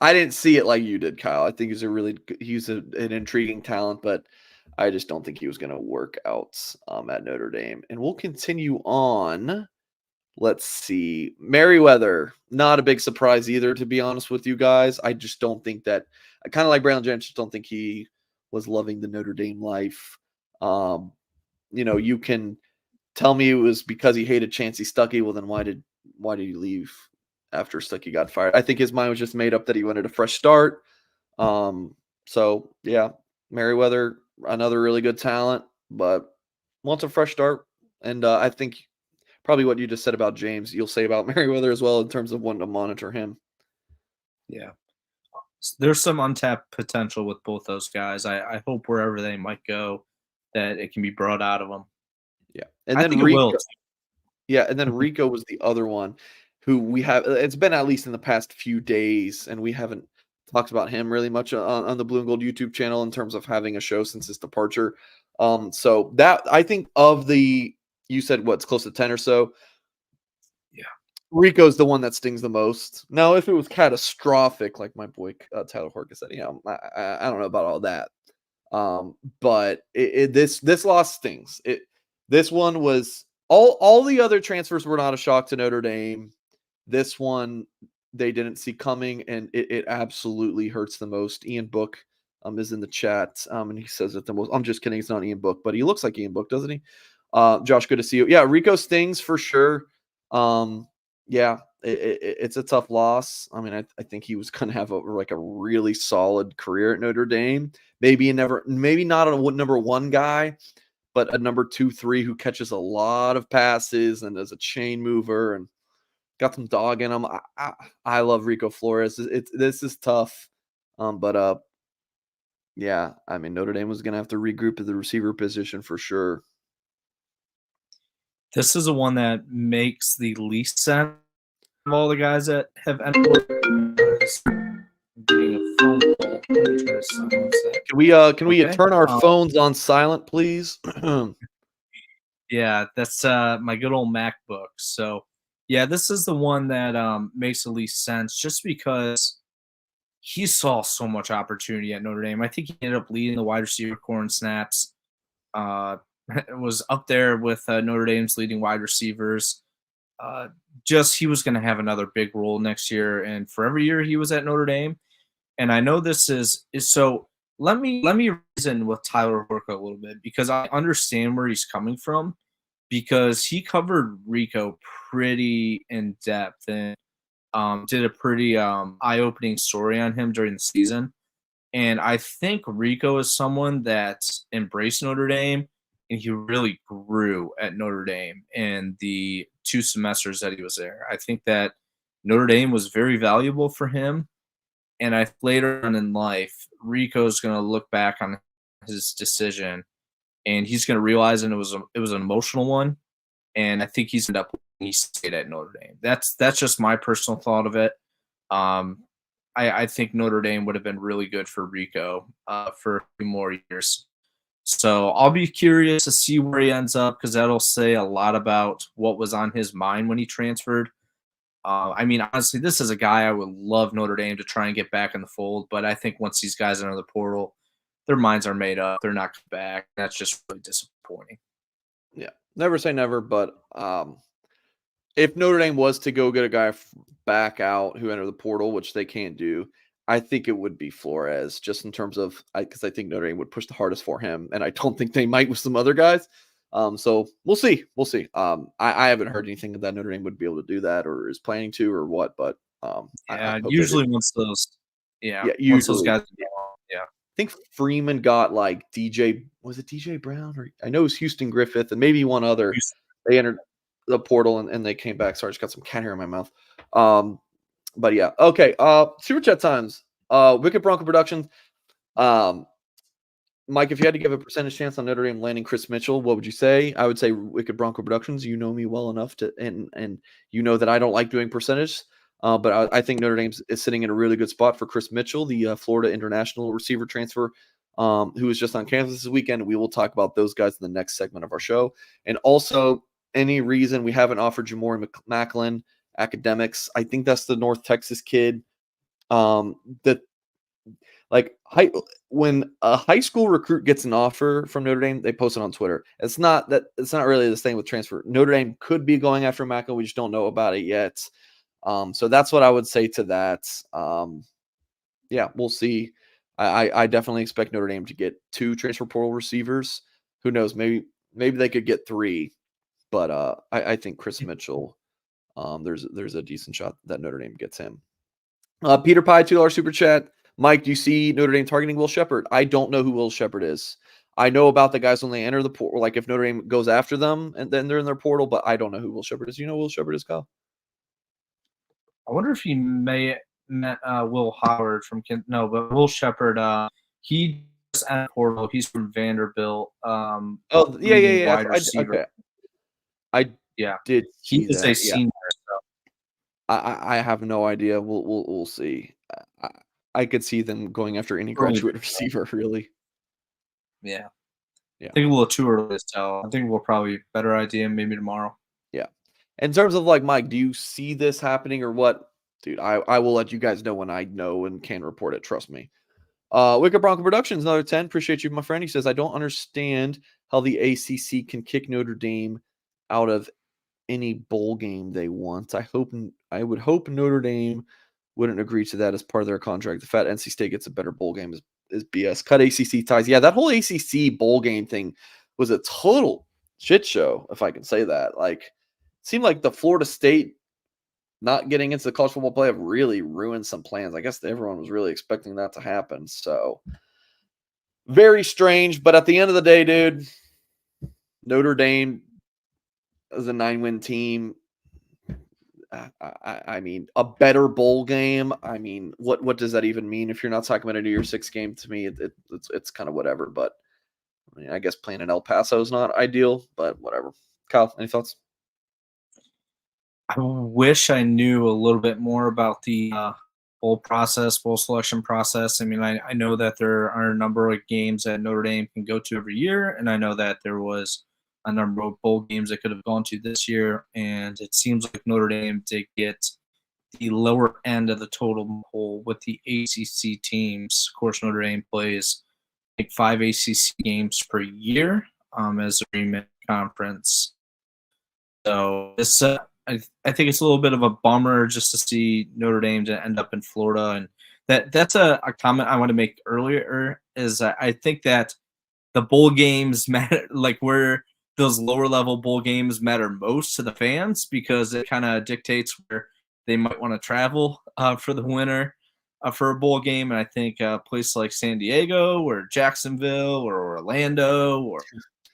didn't see it like you did, Kyle. I think he's an intriguing talent, but I just don't think he was going to work out at Notre Dame. And we'll continue on. Let's see. Merriweather, not a big surprise either, to be honest with you guys. I just don't think that, I kind of like Braylon James, just don't think he was loving the Notre Dame life. You can tell me it was because he hated Chancey Stuckey. Well, then why did he leave after Stuckey got fired? I think his mind was just made up that he wanted a fresh start. So yeah, Merriweather, another really good talent, but wants a fresh start. And I think probably what you just said about James, you'll say about Merriweather as well in terms of wanting to monitor him. Yeah. There's some untapped potential with both those guys. I hope wherever they might go that it can be brought out of them. Yeah. And I then think Rico. it will. Yeah, and then Rico was the other one who we have. It's been at least in the past few days, and we haven't talked about him really much on the Blue and Gold YouTube channel in terms of having a show since his departure. So that I think you said what's close to 10 or so. Yeah, Rico's the one that stings the most. Now, if it was catastrophic, like my boy Tyler Horka said, I don't know about all that. But this loss stings. This one was all the other transfers were not a shock to Notre Dame. This one they didn't see coming, and it absolutely hurts the most. Ian Book is in the chat, and he says it the most. I'm just kidding. It's not Ian Book, but he looks like Ian Book, doesn't he? Josh, good to see you. Yeah, Rico stings for sure. Yeah, it's a tough loss. I mean, I think he was going to have a really solid career at Notre Dame. Maybe not a number one guy, but a number 2, 3 who catches a lot of passes and is a chain mover and got some dog in him. I love Rico Flores. This is tough, but yeah. I mean, Notre Dame was going to have to regroup at the receiver position for sure. This is the one that makes the least sense of all the guys that have entered. Getting a phone call. Let me try to silence that. Can we Okay. turn our phones on silent, please? Yeah, that's my good old MacBook. So yeah, this is the one that makes the least sense just because he saw so much opportunity at Notre Dame. I think he ended up leading the wide receiver core in snaps. Was up there with Notre Dame's leading wide receivers. Just he was going to have another big role next year, and for every year he was at Notre Dame. And I know this is so. Let me reason with Tyler Horka a little bit because I understand where he's coming from because he covered Rico pretty in depth and did a pretty eye-opening story on him during the season. And I think Rico is someone that's embraced Notre Dame and he really grew at Notre Dame in the 2 semesters that he was there. I think that Notre Dame was very valuable for him. And I later on in life, Rico's going to look back on his decision and he's going to realize and it was an emotional one. And I think he's ended up he stayed at Notre Dame. That's just my personal thought of it. I think Notre Dame would have been really good for Rico for a few more years. So I'll be curious to see where he ends up because that'll say a lot about what was on his mind when he transferred. I mean, honestly, this is a guy I would love Notre Dame to try and get back in the fold, but I think once these guys enter the portal, their minds are made up. They're not coming back. That's just really disappointing. Yeah, never say never, but if Notre Dame was to go get a guy back out who entered the portal, which they can't do, I think it would be Flores, just in terms of because I think Notre Dame would push the hardest for him, and I don't think they might with some other guys. So we'll see. We'll see. I haven't heard anything that Notre Dame would be able to do that or is planning to or what, but Yeah, usually once those, yeah, once those usually. guys, yeah. I think Freeman got like was it DJ Brown? Or I know it was Houston Griffith and maybe one other. They entered the portal and they came back. Sorry, I just got some cat hair in my mouth. But yeah, okay. Super chat times. Wicked Bronco Productions. Mike, if you had to give a percentage chance on Notre Dame landing Chris Mitchell, what would you say? I would say Wicked Bronco Productions. You know me well enough to, and you know that I don't like doing percentage. But I think Notre Dame is sitting in a really good spot for Chris Mitchell, the Florida international receiver transfer, who was just on campus this weekend. We will talk about those guys in the next segment of our show. And also, any reason we haven't offered Jamori Macklin academics. I think that's the North Texas kid. That when a high school recruit gets an offer from Notre Dame, they post it on Twitter. It's not really the same with transfer. Notre Dame could be going after Macklin. We just don't know about it yet. So that's what I would say to that. Yeah, we'll see. I definitely expect Notre Dame to get 2 transfer portal receivers. Who knows? Maybe they could get 3. But I think Chris Mitchell, there's a decent shot that Notre Dame gets him. Peter Pye, $2 super chat. Mike, do you see Notre Dame targeting Will Sheppard? I don't know who Will Sheppard is. I know about the guys when they enter the portal, like if Notre Dame goes after them and then they're in their portal, but I don't know who Will Sheppard is. You know who Will Sheppard is, Kyle? I wonder if he met Will Howard from no, but Will Sheppard, he just entered portal. He's from Vanderbilt. Oh, yeah. Wide receiver. Okay. I did see he is that. a senior. So. I have no idea. We'll see. I could see them going after any graduate receiver, really. Yeah. I think a little too early to tell. I think we'll probably better idea maybe tomorrow. Yeah. In terms of like Mike, do you see this happening or what? Dude, I will let you guys know when I know and can report it. Trust me. Wicked Bronco Productions, another 10. Appreciate you, my friend. He says, I don't understand how the ACC can kick Notre Dame out of any bowl game they want. I would hope Notre Dame wouldn't agree to that as part of their contract. The fact NC State gets a better bowl game is BS. Cut ACC ties. Yeah, that whole ACC bowl game thing was a total shit show, if I can say that. Like, it seemed like the Florida State not getting into the college football playoff really ruined some plans. I guess everyone was really expecting that to happen. So very strange. But at the end of the day, dude, Notre Dame as a 9-win team. I mean, a better bowl game. I mean, what does that even mean? If you're not talking about a New Year's Six game, to me, it's kind of whatever. But I mean, I guess playing in El Paso is not ideal, but whatever. Kyle, any thoughts? I wish I knew a little bit more about the bowl selection process. I mean, I know that there are a number of games that Notre Dame can go to every year, and I know that there was a number of bowl games they could have gone to this year, and it seems like Notre Dame did get the lower end of the total poll with the ACC teams. Of course, Notre Dame plays like 5 ACC games per year as a remit conference. So this, I think it's a little bit of a bummer just to see Notre Dame to end up in Florida, and that's a comment I want to make earlier. Is I think that the bowl games matter, like where those lower level bowl games matter most to the fans because it kind of dictates where they might want to travel for the winter for a bowl game. And I think a place like San Diego or Jacksonville or Orlando or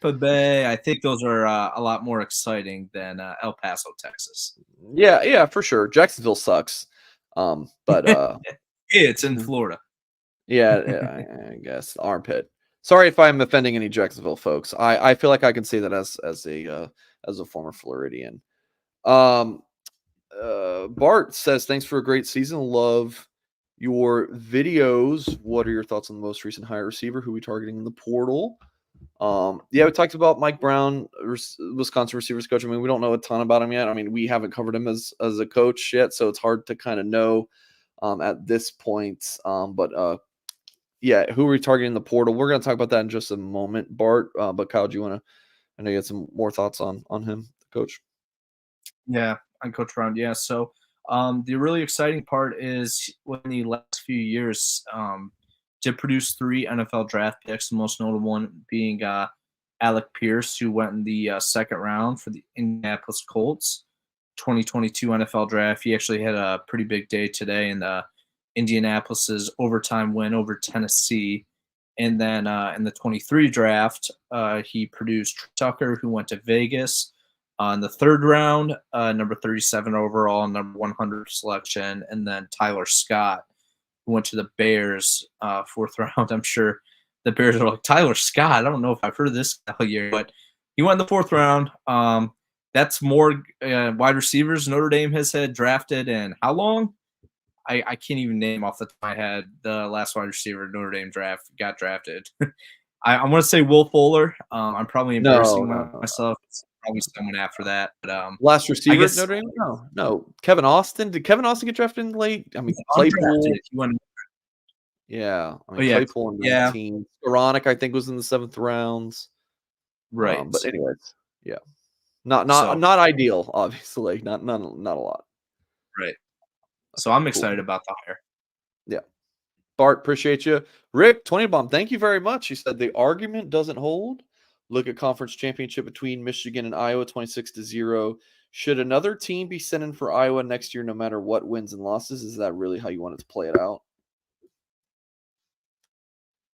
Tampa Bay, I think those are a lot more exciting than El Paso, Texas. Yeah, for sure. Jacksonville sucks. But It's in Florida. yeah, I guess armpit. Sorry if I'm offending any Jacksonville folks. I feel like I can say that as a former Floridian. Um, Bart says thanks for a great season. Love your videos. What are your thoughts on the most recent high receiver? Who we targeting in the portal? Yeah, we talked about Mike Brown, Wisconsin receivers coach. I mean, we don't know a ton about him yet. I mean, we haven't covered him as a coach yet, so it's hard to kind of know at this point. But yeah, who are we targeting in the portal? We're going to talk about that in just a moment, Bart. But Kyle, do you want to? I know you had some more thoughts on him, coach. Yeah, on Coach Brown. Yeah. So the really exciting part is when the last few years did produce 3 NFL draft picks, the most notable one being Alec Pierce, who went in the second round for the Indianapolis Colts 2022 NFL draft. He actually had a pretty big day today in the Indianapolis's overtime win over Tennessee. And then in the 23 draft, he produced Tucker, who went to Vegas in the third round, number 37 overall, number 100 selection, and then Tyler Scott, who went to the Bears, fourth round. I'm sure the Bears are like, Tyler Scott, I don't know if I've heard of this all year, but he went in the fourth round. That's more wide receivers Notre Dame has had drafted in how long? I can't even name off the top of my head the last wide receiver Notre Dame got drafted. I want to say Will Fuller. I'm probably embarrassing myself. It's probably someone after that. But last receiver I guess Notre Dame? No. Kevin Austin. Did Kevin Austin get drafted in late? I mean, Claypool. Yeah, I mean, Claypool in 19. Saronic, I think, was in the 7th rounds. Right. But anyways, yeah, not ideal. Obviously, not a lot. Right. So I'm excited about the hire. Yeah. Bart, appreciate you. Rick, 20 bomb, thank you very much. He said the argument doesn't hold. Look at conference championship between Michigan and Iowa, 26-0. Should another team be sent in for Iowa next year, no matter what wins and losses? Is that really how you want it to play it out?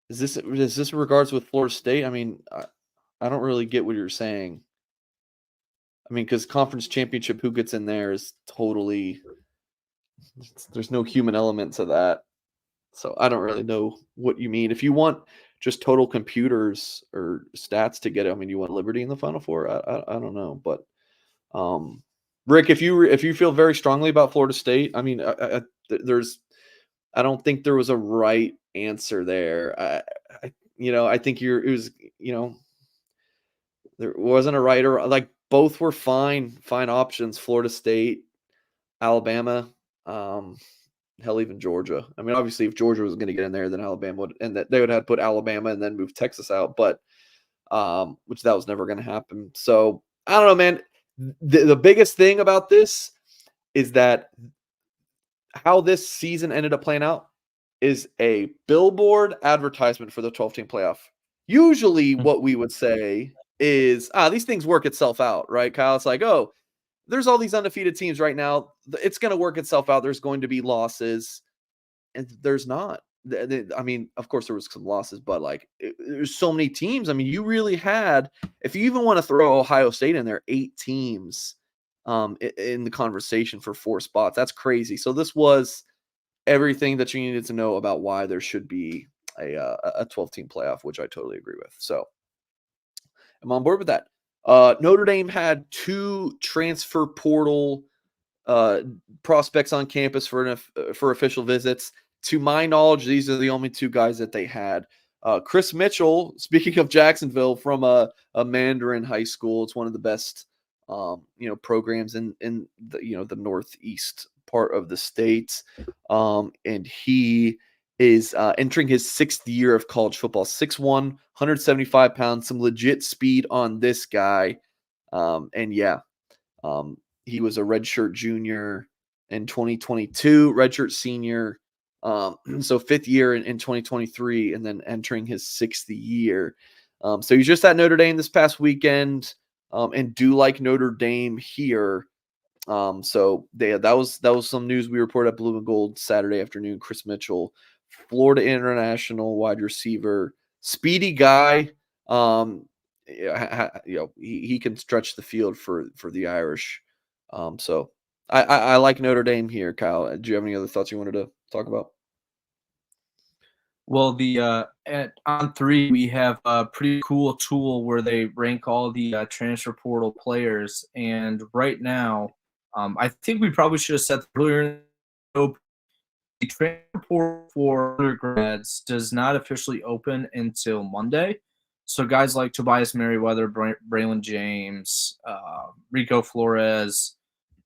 Is this in regards with Florida State? I mean, I don't really get what you're saying. I mean, because conference championship, who gets in there is totally – there's no human element to that. So I don't really know what you mean. If you want just total computers or stats to get it, I mean, you want Liberty in the Final Four? I don't know. But, Rick, if you feel very strongly about Florida State, I mean, I don't think there was a right answer there. I think there wasn't a right or like both were fine options. Florida State, Alabama, hell, even Georgia. I mean, obviously, if Georgia was going to get in there, then Alabama would, and that they would have put Alabama and then move Texas out. But which that was never going to happen. So I don't know, man. The biggest thing about this is that how this season ended up playing out is a billboard advertisement for the 12-team playoff. Usually, what we would say is, these things work itself out, right, Kyle? It's like, oh, there's all these undefeated teams right now. It's going to work itself out. There's going to be losses, and there's not. I mean, of course, there was some losses, but like, there's so many teams. I mean, you really had, if you even want to throw Ohio State in there, 8 teams in the conversation for 4 spots. That's crazy. So this was everything that you needed to know about why there should be a 12-team playoff, which I totally agree with. So I'm on board with that. Notre Dame had 2 transfer portal prospects on campus for official visits. To my knowledge, these are the only 2 guys that they had. Chris Mitchell, speaking of Jacksonville, from a Mandarin high school. It's one of the best programs in the northeast part of the state. And he is entering his 6th year of college football. 6'1", 175 pounds, some legit speed on this guy. And yeah, he was a redshirt junior in 2022, redshirt senior. So 5th year in 2023, and then entering his 6th year. So he's just at Notre Dame this past weekend, and do like Notre Dame here. So that was some news we reported at Blue and Gold Saturday afternoon. Chris Mitchell, Florida International wide receiver, speedy guy. He can stretch the field for the Irish. So I like Notre Dame here, Kyle. Do you have any other thoughts you wanted to talk about? Well, on 3 we have a pretty cool tool where they rank all the transfer portal players, and right now, I think we probably should have said earlier. The transfer portal for undergrads does not officially open until Monday. So guys like Tobias Merriweather, Braylon James, Rico Flores,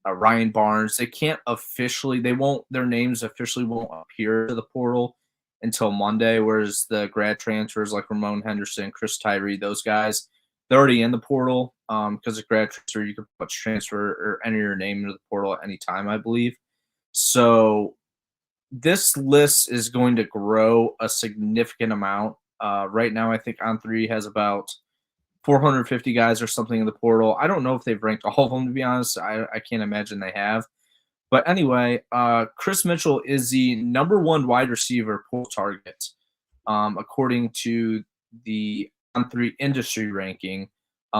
Ryan Barnes, their names officially won't appear to the portal until Monday, whereas the grad transfers like Ramon Henderson, Chris Tyree, those guys, they're already in the portal because of grad transfer. You can transfer or enter your name into the portal at any time, I believe. So this list is going to grow a significant amount. Right now, I think On3 has about 450 guys or something in the portal. I don't know if they've ranked all of them, to be honest. I can't imagine they have. But anyway, Chris Mitchell is the #1 wide receiver portal target, according to the On3 industry ranking,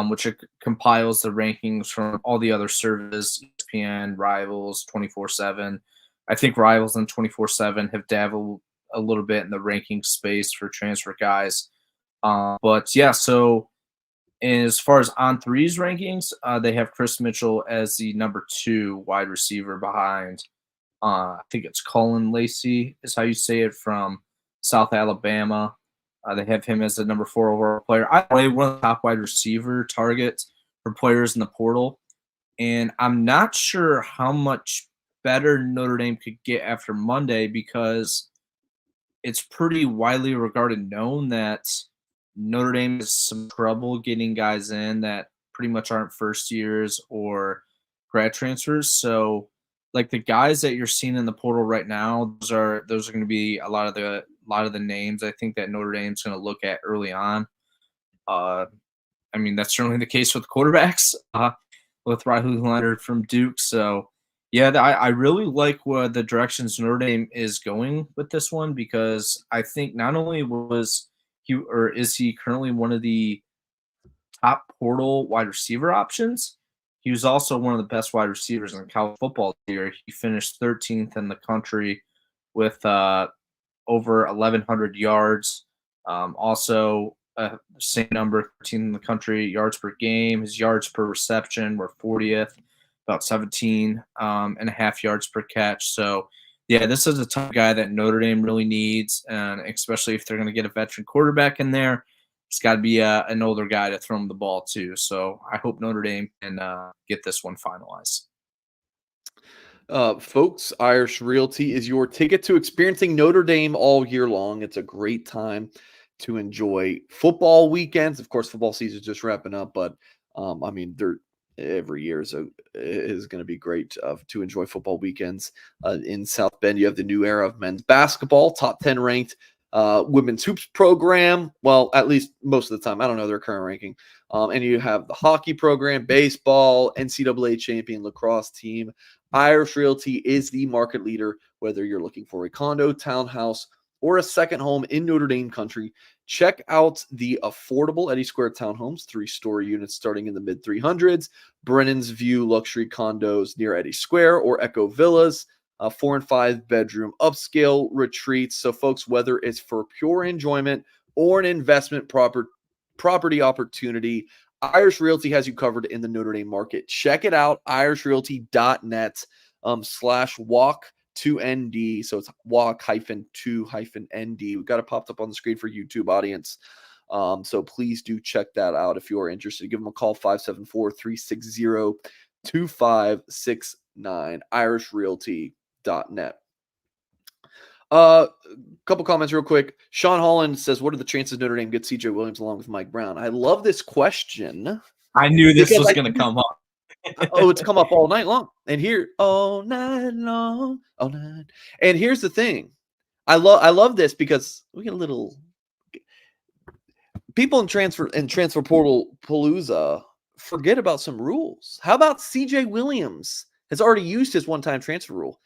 which compiles the rankings from all the other services, ESPN, Rivals, 24/7. I think Rivals and 24/7 have dabbled a little bit in the ranking space for transfer guys. But yeah, so as far as On3's rankings, they have Chris Mitchell as the #2 wide receiver behind, I think it's Colin Lacey is how you say it, from South Alabama. They have him as the #4 overall player. I play one of the top wide receiver targets for players in the portal, and I'm not sure how much better Notre Dame could get after Monday, because it's pretty widely regarded known that Notre Dame has some trouble getting guys in that pretty much aren't first years or grad transfers. So like the guys that you're seeing in the portal right now, those are going to be a lot of the names I think that Notre Dame's going to look at early on. I mean, that's certainly the case with quarterbacks, with Riley Leonard from Duke. So yeah, I really like what the directions Notre Dame is going with this one, because I think not only is he currently one of the top portal wide receiver options, he was also one of the best wide receivers in college football this year. He finished 13th in the country with over 1,100 yards. Also, same number, 13 in the country, yards per game. His yards per reception were 40th, about 17 and a half yards per catch. So, yeah, this is a tough guy that Notre Dame really needs, and especially if they're going to get a veteran quarterback in there, it's got to be an older guy to throw him the ball too. So I hope Notre Dame can get this one finalized. Folks, Irish Realty is your ticket to experiencing Notre Dame all year long. It's a great time to enjoy football weekends. Of course, football season is just wrapping up, but I mean, every year is going to be great to enjoy football weekends. In South Bend, you have the new era of men's basketball, top 10 ranked women's hoops program. Well, at least most of the time. I don't know their current ranking. And you have the hockey program, baseball, NCAA champion lacrosse team. Irish Realty is the market leader, whether you're looking for a condo, townhouse, or a second home in Notre Dame country. Check out the affordable Eddie Square townhomes, 3-story units starting in the mid 300s, Brennan's View luxury condos near Eddie Square, or Echo Villas, 4 and 5 bedroom upscale retreats. So, folks, whether it's for pure enjoyment or an investment property opportunity, Irish Realty has you covered in the Notre Dame market. Check it out, irishrealty.net /walk to ND. So it's walk -2 ND. We got it popped up on the screen for YouTube audience. So please do check that out if you are interested. Give them a call, 574-360-2569, irishrealty.net. Couple comments real quick. Sean Holland says, what are the chances Notre Dame gets CJ Williams along with Mike Brown? I love this question. I knew this was going to come up. It's come up all night long. And here, all night long, all night. And here's the thing. I love this because we get a little people in transfer portal palooza forget about some rules. How about CJ Williams has already used his one-time transfer rule?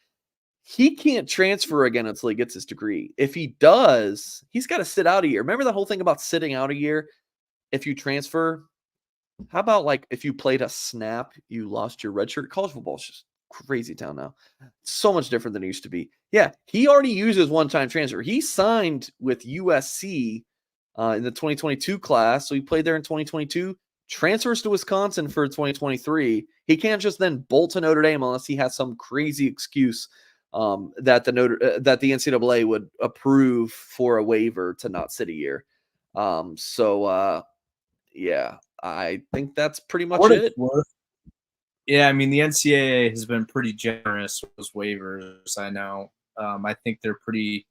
He can't transfer again until he gets his degree. If he does, he's got to sit out a year. Remember that whole thing about sitting out a year if you transfer? How about like if you played a snap, you lost your red shirt? College football is just crazy town now. It's so much different than it used to be. Yeah, he already uses one-time transfer. He signed with USC in the 2022 class, so he played there in 2022. Transfers to Wisconsin for 2023. He can't just then bolt to Notre Dame unless he has some crazy excuse that the NCAA would approve for a waiver to not sit a year. Yeah, I think that's pretty much it. Yeah, I mean, the NCAA has been pretty generous with those waivers. I know. I think they're pretty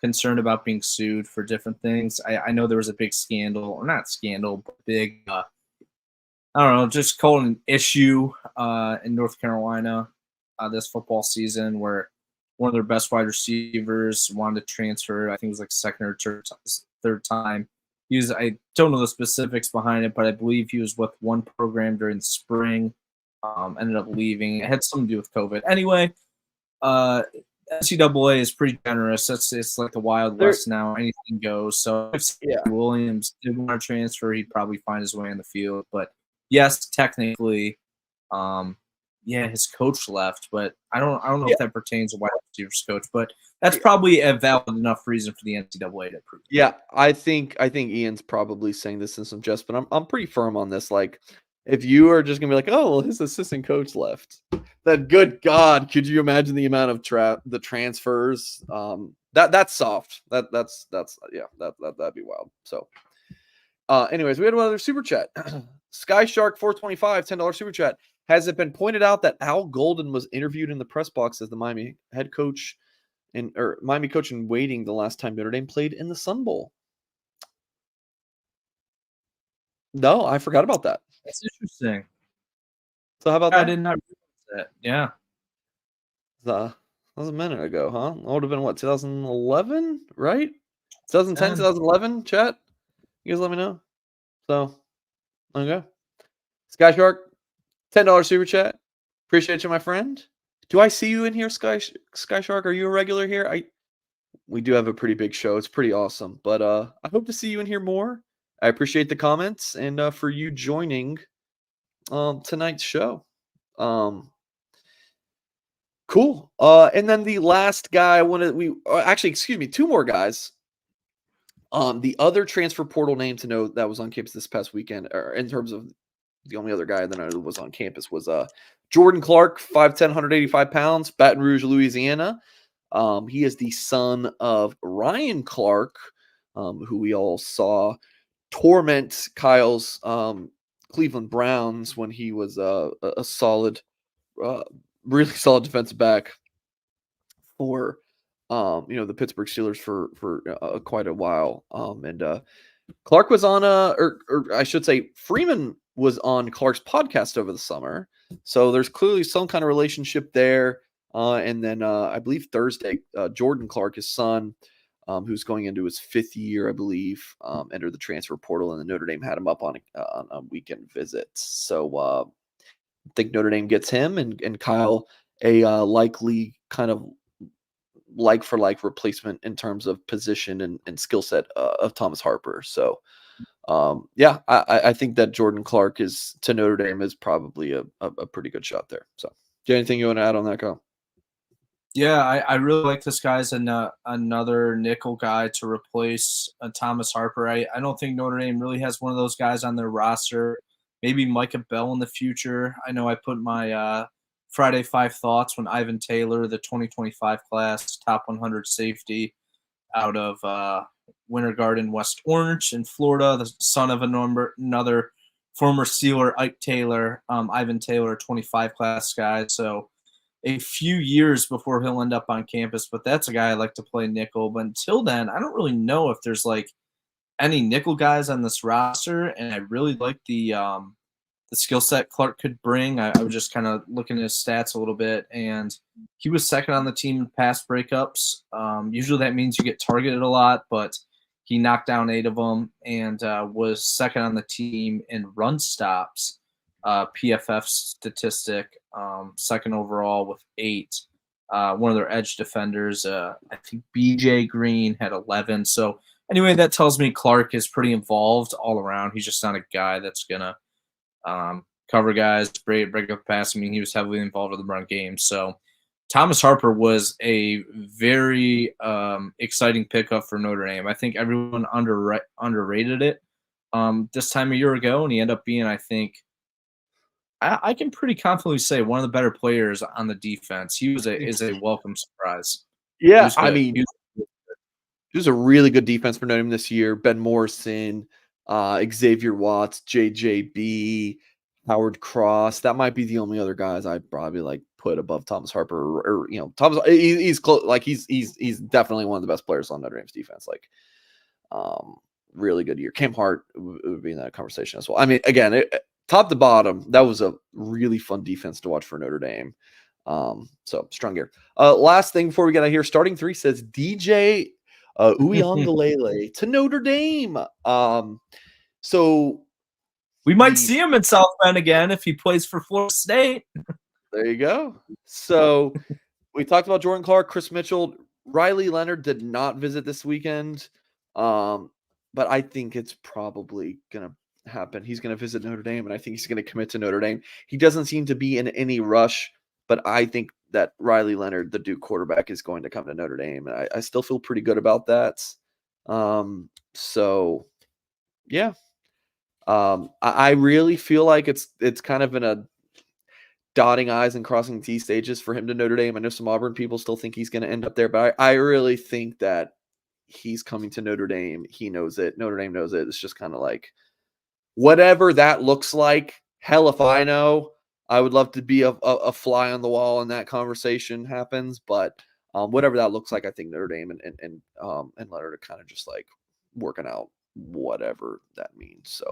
concerned about being sued for different things. I know there was a big scandal, or not scandal, but big, I don't know, just call it an issue in North Carolina this football season where one of their best wide receivers wanted to transfer. I think it was like second or third time. I don't know the specifics behind it, but I believe he was with one program during the spring, ended up leaving. It had something to do with COVID. Anyway, NCAA is pretty generous. It's like the Wild West now. Anything goes. So if Williams did want to transfer, he'd probably find his way in the field. But yes, technically, his coach left, but I don't know if that pertains to wide receivers coach. But that's probably a valid enough reason for the NCAA to approve. Yeah, I think Ian's probably saying this in some jest, but I'm pretty firm on this. Like, if you are just gonna be like, oh, well, his assistant coach left, that good God, could you imagine the amount of the transfers? That's soft. That'd be wild. So, anyways, we had one other super chat. Sky Shark 425 $10 super chat. Has it been pointed out that Al Golden was interviewed in the press box as the Miami head coach or Miami coach in waiting the last time Notre Dame played in the Sun Bowl? No, I forgot about that. That's interesting. So how about that? I did not realize that. Yeah. That was a minute ago, huh? That would have been what, 2011, right? 2010, 2011, chat? You guys let me know. So, okay. Sky Shark, $10 super chat. Appreciate you, my friend. Do I see you in here, Sky Shark? Are you a regular here? We do have a pretty big show. It's pretty awesome. But I hope to see you in here more. I appreciate the comments and for you joining tonight's show. Cool. And then the last guy two more guys. The other transfer portal name to know that was on campus this past weekend, or in terms of the only other guy that I know was on campus, was Jordan Clark, 5'10", 185 pounds, Baton Rouge, Louisiana. He is the son of Ryan Clark, who we all saw torment Kyle's Cleveland Browns when he was a solid, really solid defensive back for the Pittsburgh Steelers for quite a while. And Clark was on or I should say Freeman was on Clark's podcast over the summer. So there's clearly some kind of relationship there. And then I believe Thursday, Jordan Clark, his son, who's going into his 5th year, I believe, entered the transfer portal, and the Notre Dame had him up on a weekend visit. So I think Notre Dame gets him, and Kyle a likely kind of like for like replacement in terms of position and skill set of Thomas Harper. So yeah, I think that Jordan Clark is to Notre Dame is probably a pretty good shot there. So, do you have anything you want to add on that, Kyle? Yeah, I really like this guy as another nickel guy to replace Thomas Harper. I don't think Notre Dame really has one of those guys on their roster. Maybe Micah Bell in the future. I know I put my Friday 5 thoughts when Ivan Taylor, the 2025 class, top 100 safety out of Winter Garden, West Orange in Florida, the son of another former Steeler, Ike Taylor, Ivan Taylor, 25 class guy. So a few years before he'll end up on campus, but that's a guy I like to play nickel. But until then, I don't really know if there's like any nickel guys on this roster, and I really like the skill set Clark could bring. I was just kind of looking at his stats a little bit, and he was second on the team in pass breakups. Usually that means you get targeted a lot, but he knocked down 8 of them, and was second on the team in run stops, PFF statistic, second overall with 8. One of their edge defenders, I think BJ Green, had 11. So anyway, that tells me Clark is pretty involved all around. He's just not a guy that's gonna cover guys, break up pass. I mean, he was heavily involved with the run game. So Thomas Harper was a very exciting pickup for Notre Dame. I think everyone underrated it this time a year ago, and he ended up being, I think, I can pretty confidently say one of the better players on the defense. He is a welcome surprise. He Yeah, was I good. mean, it was a really good defense for Notre Dame this year. Ben Morrison, Xavier Watts, JJB, Howard Cross. That might be the only other guys I'd probably like put above Thomas Harper. Or you know, Thomas. He's close. Like he's definitely one of the best players on Notre Dame's defense. Like, really good year. Cam Hart would be in that conversation as well. I mean, again, top to bottom, that was a really fun defense to watch for Notre Dame. So strong gear. Last thing before we get out here, starting 3 says DJ Uiagalelei to Notre Dame. So We might see him in South Bend again if he plays for Florida State. There you go. So we talked about Jordan Clark, Chris Mitchell, Riley Leonard did not visit this weekend. But I think it's probably gonna happen. He's gonna visit Notre Dame, and I think he's gonna commit to Notre Dame. He doesn't seem to be in any rush, but I think that Riley Leonard, the Duke quarterback, is going to come to Notre Dame, and I still feel pretty good about that. So yeah. I really feel like it's kind of in a dotting I's and crossing T stages for him to Notre Dame. I know some Auburn people still think he's going to end up there, but I really think that he's coming to Notre Dame. He knows it. Notre Dame knows it. It's just kind of like whatever that looks like. Hell, if I know, I would love to be a fly on the wall and that conversation happens. But whatever that looks like, I think Notre Dame and Leonard are kind of just like working out whatever that means.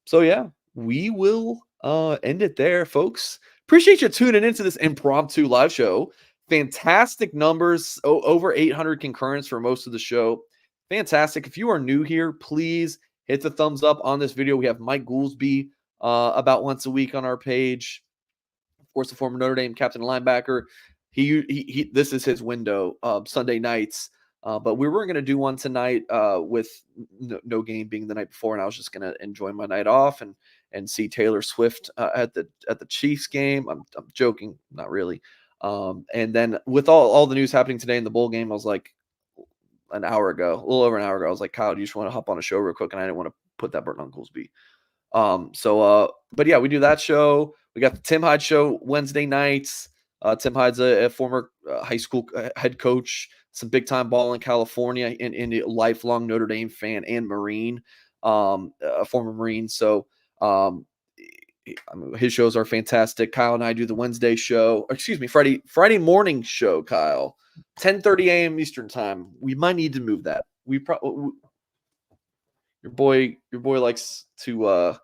So yeah, we will end it there, folks. Appreciate you tuning into this impromptu live show. Fantastic numbers, over 800 concurrents for most of the show. Fantastic. If you are new here, please hit the thumbs up on this video. We have Mike Goolsby about once a week on our page. Of course, the former Notre Dame captain and linebacker. He this is his window, Sunday nights. But we were going to do one tonight with no game being the night before, and I was just going to enjoy my night off and see Taylor Swift at the Chiefs game. I'm joking, not really. And then with all the news happening today in the bowl game, I was like a little over an hour ago, I was like, Kyle, do you just want to hop on a show real quick? And I didn't want to put that burden on Goolsby. But yeah, we do that show. We got the Tim Hyde show Wednesday nights. Tim Hyde's a former high school head coach, some big time ball in California, and a lifelong Notre Dame fan and Marine, a former Marine. So his shows are fantastic. Kyle and I do the Wednesday show, Friday morning show, Kyle, 10:30 a.m. Eastern time. We might need to move that. Your boy likes to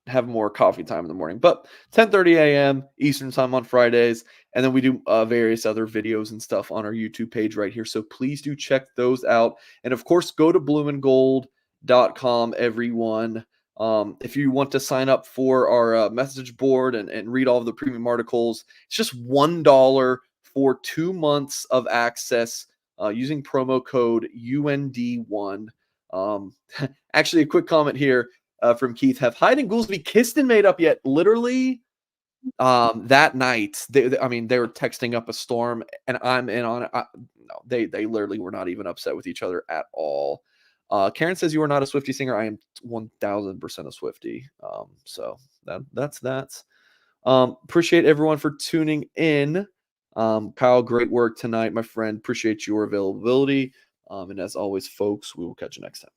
have more coffee time in the morning. But 10:30 a.m. Eastern time on Fridays, and then we do various other videos and stuff on our YouTube page right here. So please do check those out, and of course, go to blueandgold.com, everyone. If you want to sign up for our message board and read all of the premium articles, it's just $1 for 2 months of access using promo code UND1. Actually, a quick comment here from Keith. Have Hyde and Goolsby kissed and made up yet? Literally, that night, I mean, they were texting up a storm, and I'm in on it. No, they literally were not even upset with each other at all. Karen says you are not a Swiftie singer. I am 1000% a Swiftie. So that's that. Appreciate everyone for tuning in. Kyle, great work tonight, my friend. Appreciate your availability. And as always, folks, we will catch you next time.